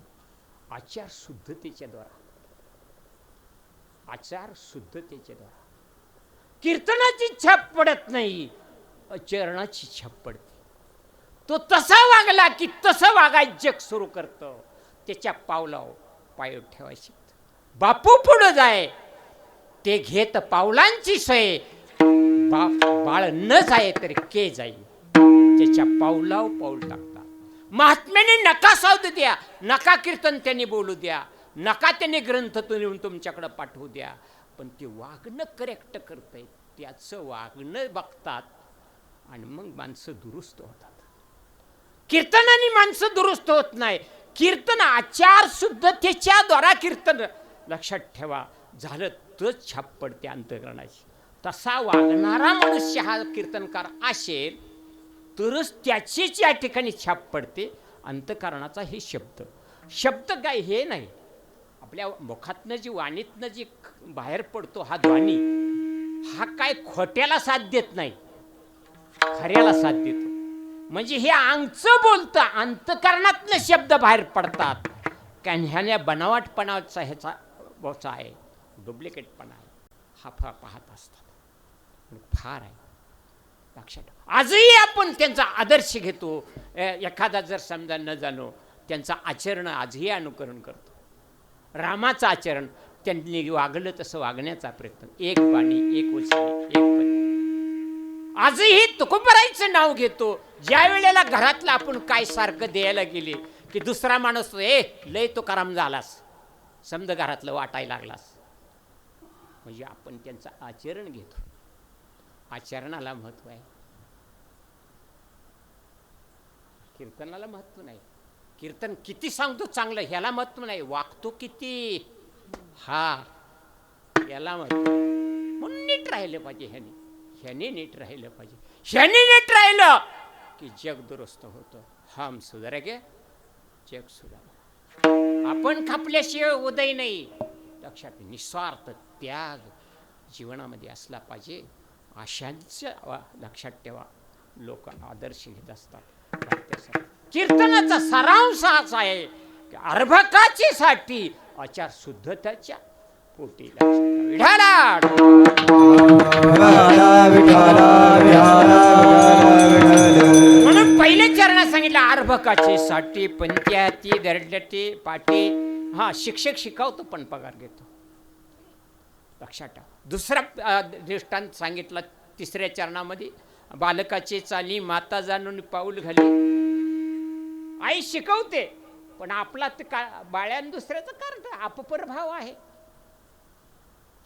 C: आचार शुद्धतेच्या द्वारा. आचार शुद्धतेच्या द्वारा कीर्तनाची छाप पडत नाही, चरणाची छाप पडते. तो तसा वागला की तसं वागायचं जग सुरू करतं. त्याच्या पावलावर पाय ठेवायचे. बापू पुढं जाय ते घेत पावलांची सोय, बाळ न जाय तरी के जाई, त्याच्या पावलावर पाऊल टाकता. महात्म्याने नका सावध द्या, नका कीर्तन त्यांनी बोलू द्या, नका त्यांनी ग्रंथातून येऊन तुमच्याकडे पाठवू द्या, पण ते वागणं करेक्ट करतंय, त्याचं वागणं बघतात आणि मग माणसं दुरुस्त होतात. कीर्तनाने माणसं दुरुस्त होत नाही. कीर्तन आचार शुद्धतेच्या द्वारा कीर्तन, लक्षात ठेवा, झालं तर छाप पडते अंतःकरणाची. तसा वागणारा मनुष्य हा कीर्तनकार असेल तरच त्याचीच या ठिकाणी छाप पडते अंतःकरणाचा. हे शब्द काय हे नाही, आपल्या मुखातनं जी, वाणीतनं जी बाहेर पडतो हा ध्वनी, हा काय खोट्याला साथ देत नाही, खऱ्याला साथ देतो. म्हणजे हे अंगचं बोलतं, अंतःकरणातनं शब्द बाहेर पडतात. कारण ह्याने बनावटपणाचा ह्याचा बोचा आहे, डुप्लिकेटपणा आहे, हा फार पाहत असतात. फार आहे, लक्षात. आजही आपण त्यांचा आदर्श घेतो. एखादा जर समजा न जाणो त्यांचं आचरण आजही अनुकरण करतो. रामाचं आचरण, त्यांनी वागलं तसं वागण्याचा प्रयत्न, एक बाणी, एक उसळी, एक पती. आजही तुकोबरायचं नाव घेतो. ज्या वेळेला घरातलं आपण काय सारखं द्यायला गेले की दुसरा माणूस लय तुकाराम झालास, समजा घरातलं वाटायला लागलास, म्हणजे आपण त्यांचं आचरण घेतो. आचरणाला महत्व आहे, कीर्तनाला महत्व नाही. कीर्तन किती सांगतो चांगलं ह्याला महत्व नाही, वागतो किती हा याला महत्व. म्हणून नीट राहिलं पाहिजे. ह्याने नीट राहिलं पाहिजे. ह्याने नीट राहिलं की जग दुरुस्त होतं. हम सुधारेगे जग सुधार. आपण खपल्याशिवाय उदय नाही. लक्षात, निस्वार्थ त्याग जीवनामध्ये असला पाहिजे. अशांचं लक्षात ठेवा लोक आदर्श घेत असतात. कीर्तनाचा सारांश असा आहे की अर्भकाची साठी आचार शुद्धताच्या पोटी. विठाला म्हणून पहिले चरणात सांगितलं अर्भकाचे साठी पंचायती दर्डटे पाटी. हा शिक्षक शिकवतो पण पगार घेतो, लक्षात ठेवा. दुसरा दृष्टांत सांगितला तिसऱ्या चरणामध्ये, बालकाचे चाली माता जाणून पाऊल घाली. आई शिकवते पण आपला बाळ्यान दुसऱ्याचं कारण अपपर भाव आहे.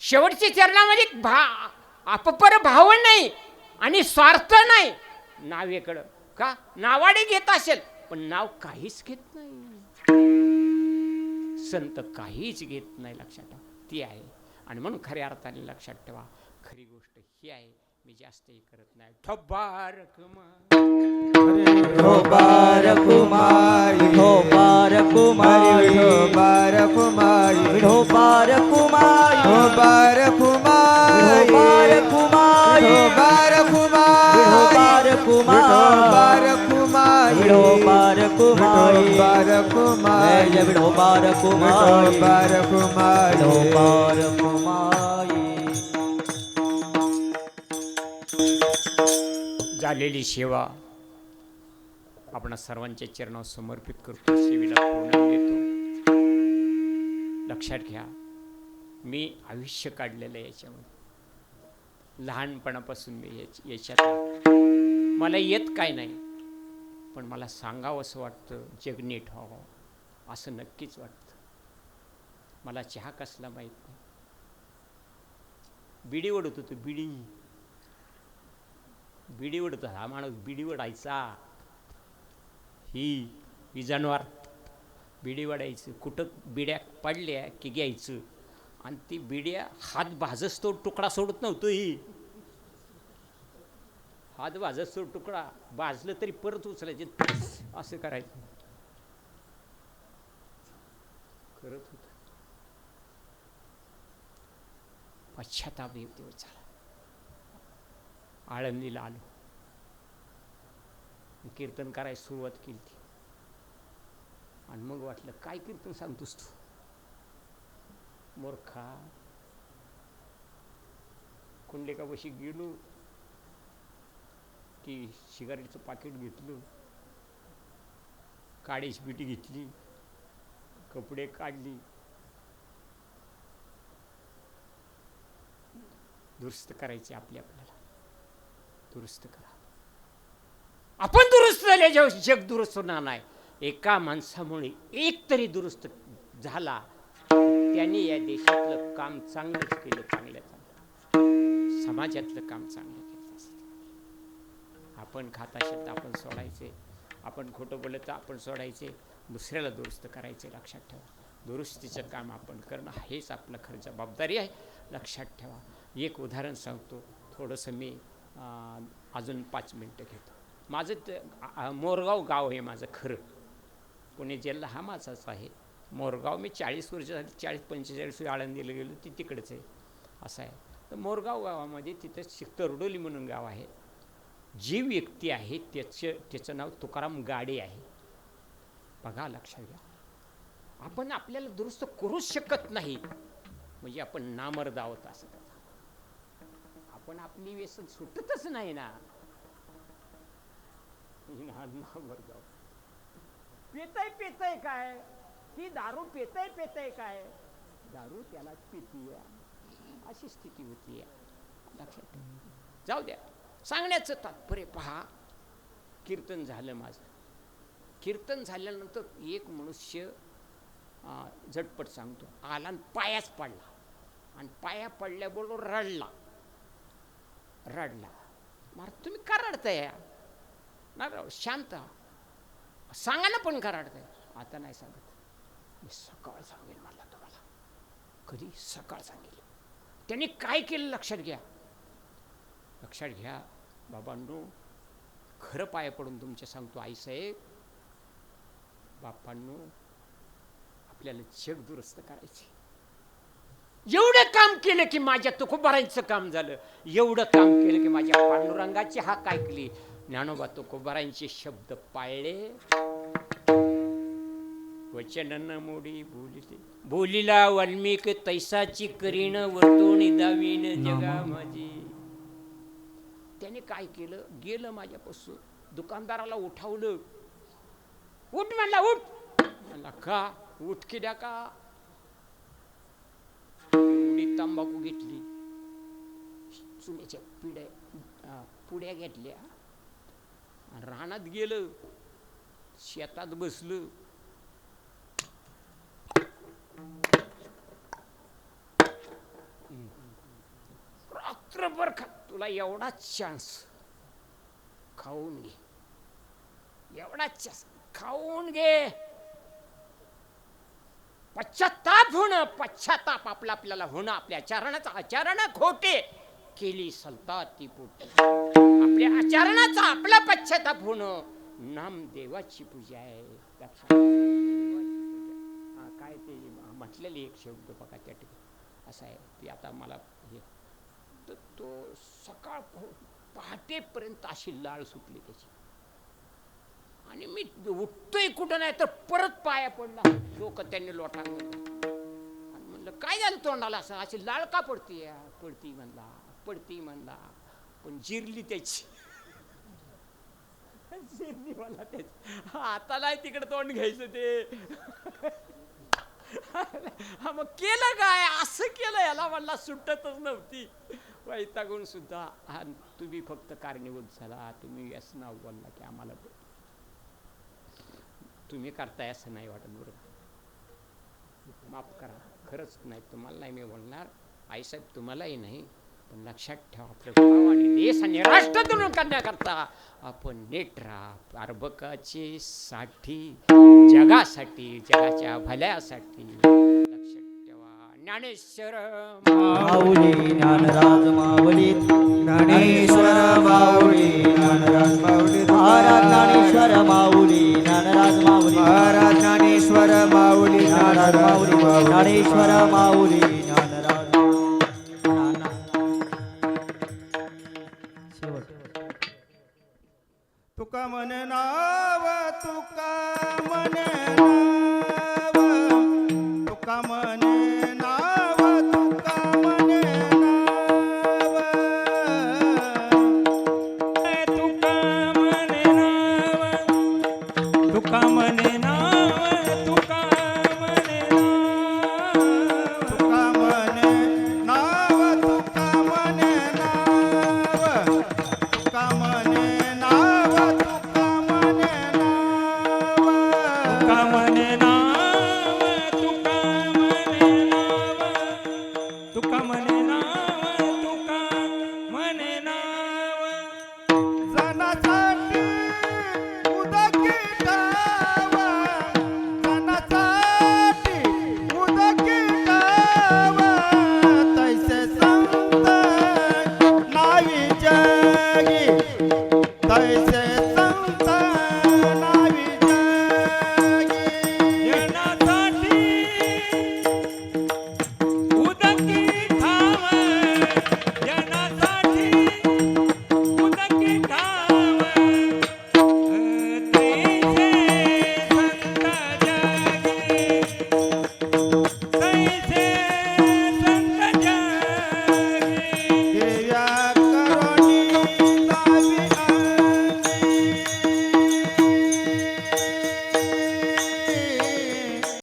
C: शेवटच्या चरणामध्ये अपपर भाव नाही आणि स्वार्थ नाही. नावेकडं का नावाडे घेत असेल पण नाव काहीच घेत नाही. संत काहीच घेत नाही, लक्षात ठेवा. ती आहे. आणि म्हणून खऱ्या अर्थाने लक्षात ठेवा, खरी गोष्ट ही आहे. मी जास्तही करत नाही. ठोबार
A: विठोबार कुमारी,
B: विठोबार कुमारी,
A: विठोबार कुमारी,
B: विठोबार कुमारी,
A: विठोबार कुमारी,
B: विठोबार कुमारी,
A: विठोबार कुमारी,
B: विठोबार
A: विठोबार कुमारी,
B: कुमारी, विठोबार कुमारी,
A: विठोबार कुमारी,
B: जय विठोबार कुमारी,
A: विठोबार कुमारी,
B: विठोबार कुमारी.
C: झालेली सेवा आपण सर्वांच्या चरणावर समर्पित करतो. सेवेला पूर्ण देतो. लक्षात घ्या, मी आयुष्य काढलेलं आहे याच्यामध्ये. लहानपणापासून मी याच्यात मला येत काय नाही, पण मला सांगावं असं वाटतं, जग नीट व्हावं असं नक्कीच वाटतं. मला चहा कसला माहीत नाही. बिडी ओढत होतो, बिडी ओढत. हा माणूस बिडी ओढायचा. ही जनावर बिडी ओढायचं. कुठं बिड्या पडल्या की घ्यायचं आणि ती बिड्या हात भाजस तो तुकडा सोडत नव्हतो. हात भाजस तो तुकडा भाजलं तरी परत उचलायचे, असं करायचं. करत होत. पश्चाताप येतो. चला आळंदीला आलो, कीर्तन करायला सुरुवात केली ती. आणि मग वाटलं काय कीर्तन सांगतोस तू मूर्खा. कुंडलिकापाशी गेलो की सिगारेटचं पाकिट घेतलं, काडीची पिटी घेतली, कपडे काढली, दुरुस्त करायचे आपल्याला. दुरुस्त करा. आपण दुरुस्त झाले, जग दुरुस्त होणार नाही. एका माणसामुळे एक तरी दुरुस्त झाला, त्याने या देशातलं काम चांगलंच केलं, चांगलं समाजातलं काम चांगलं केलं असतं. आपण खात असेल तर आपण सोडायचे, आपण खोटं बोलत तर आपण सोडायचे, दुसऱ्याला दुरुस्त करायचे. लक्षात ठेवा, दुरुस्तीचं काम आपण करणं हेच आपलं खरं जबाबदारी आहे. लक्षात ठेवा. एक उदाहरण सांगतो, थोडंसं मी अजून 5 मिनटं घेतो. माझं मोरगाव गाव आहे माझं खरं. पुणे जिल्हा हा माझाच आहे. मोरगाव मी 40 वर्ष झाली, 40-45 आळंदीला गेलो, ती तिकडंच आहे. असं आहे. तर मोरगाव गावामध्ये तिथं तरडोली म्हणून गाव आहे. जी व्यक्ती आहे त्याचं नाव तुकाराम गाडे आहे. बघा, लक्षात घ्या. आपण आपल्याला दुरुस्त करूच शकत नाही म्हणजे आपण नामर्द आहोत असं. आपण आपली व्यसन सुटतच नाही ना. पेताय काय, ती दारू पेताय काय, दारू त्याला पितीय, अशी स्थिती होती. लक्षात जाऊ द्या. सांगण्याचं तात्पर्य पहा. कीर्तन झालं माझं. कीर्तन झाल्यानंतर एक मनुष्य झटपट सांगतो आला आणि पायाच पडला, आणि पाया पडल्याबरोबर रडला. मार तुम्ही का रडताय? ना शांत सांगा ना, पण का रडताय? आता नाही सांगत, मी सकाळ सांगेन मला तुम्हाला. कधी? सकाळ सांगेल. त्यांनी काय केलं लक्षात घ्या. लक्षात घ्या बाबांनो, खरं पाया पडून तुमच्या सांगतो आईसाहेब, बापांनो, आपल्याला जग दुरुस्त करायचे. एवढं काम केलं की माझ्या तुकोबारांचं काम झालं. एवढं काम केलं की माझ्या पांडुरंगाची हाक ऐकली. ज्ञानोबा तुकोबारांचे शब्द पाळले वचन न मोडी बोलिते बोलीला वाल्मिक तैसाची करीन वर्तुणी दावीन जगा माझी. त्याने काय केलं, गेलं माझ्यापासून दुकानदाराला उठावलं, उठ म्हणला, उठ म्हणला. का उठ की द्या का, एवढी तंबाखू घेतली, चुन्याच्या पुड्या घेतल्या, रानात गेलं, शेतात बसलं. रात्रभर तुला एवढाच चान्स, खाऊन घे, एवढाच चान्स खाऊन घे. पश्चाताप होणं, पश्चाताप आपल्याला होणं, आपल्या आचरणाचं आचरण खोटे केली सलता ती पोटी. आपल्या आचरणाचा आपला पश्चाताप होणं नामदेवाची पूजा आहे. काय ते म्हटलेले एक शब्द बघा त्या ठिकाणी असा आहे की आता मला हे तर तो सकाळ पहाटेपर्यंत अशी लाळ सुटली त्याची, आणि मी उठतोय कुठं नाही तर परत पाया पडला. लोक त्यांनी लोटा आणि म्हणलं काय झालं तोंडाला, असं अशी लाळ का पडती पडती म्हणला. पण जिरली त्याची, जिरली मला त्याची. आता नाही तिकडे तोंड घ्यायचं ते. मग केलं काय, असं केलं, याला म्हणला सुटतच नव्हती. वैतागून सुद्धा तुम्ही फक्त कारणीभूत झाला, तुम्ही असं नाव बोलला की आम्हाला तुम्ही करताय असं नाही वाटत. बरोबर, माफ करा, खरंच नाही तुम्हाला नाही मी बोलणार, आईसाहेब तुम्हालाही नाही. पण लक्षात ठेवा, आपलं गाव आणि देश आणि राष्ट्र धरून करण्याकरता आपण नीट राहा. अर्भकाचे साठी, जगासाठी, जगाच्या भल्यासाठी. लक्षात ठेवा. ज्ञानेश्वर
B: माऊली ज्ञानराज माऊली,
A: ज्ञानेश्वर माऊली ज्ञानराज माऊली,
B: महाराज ज्ञानेश्वर माऊली ज्ञानराज माऊली,
A: महाराज ज्ञानेश्वर माऊली
B: ज्ञानराज माऊली, ज्ञानेश्वर माऊली ज्ञानराज.
D: तुका मन नाव, तुका मन नाव, तुका मन नाव.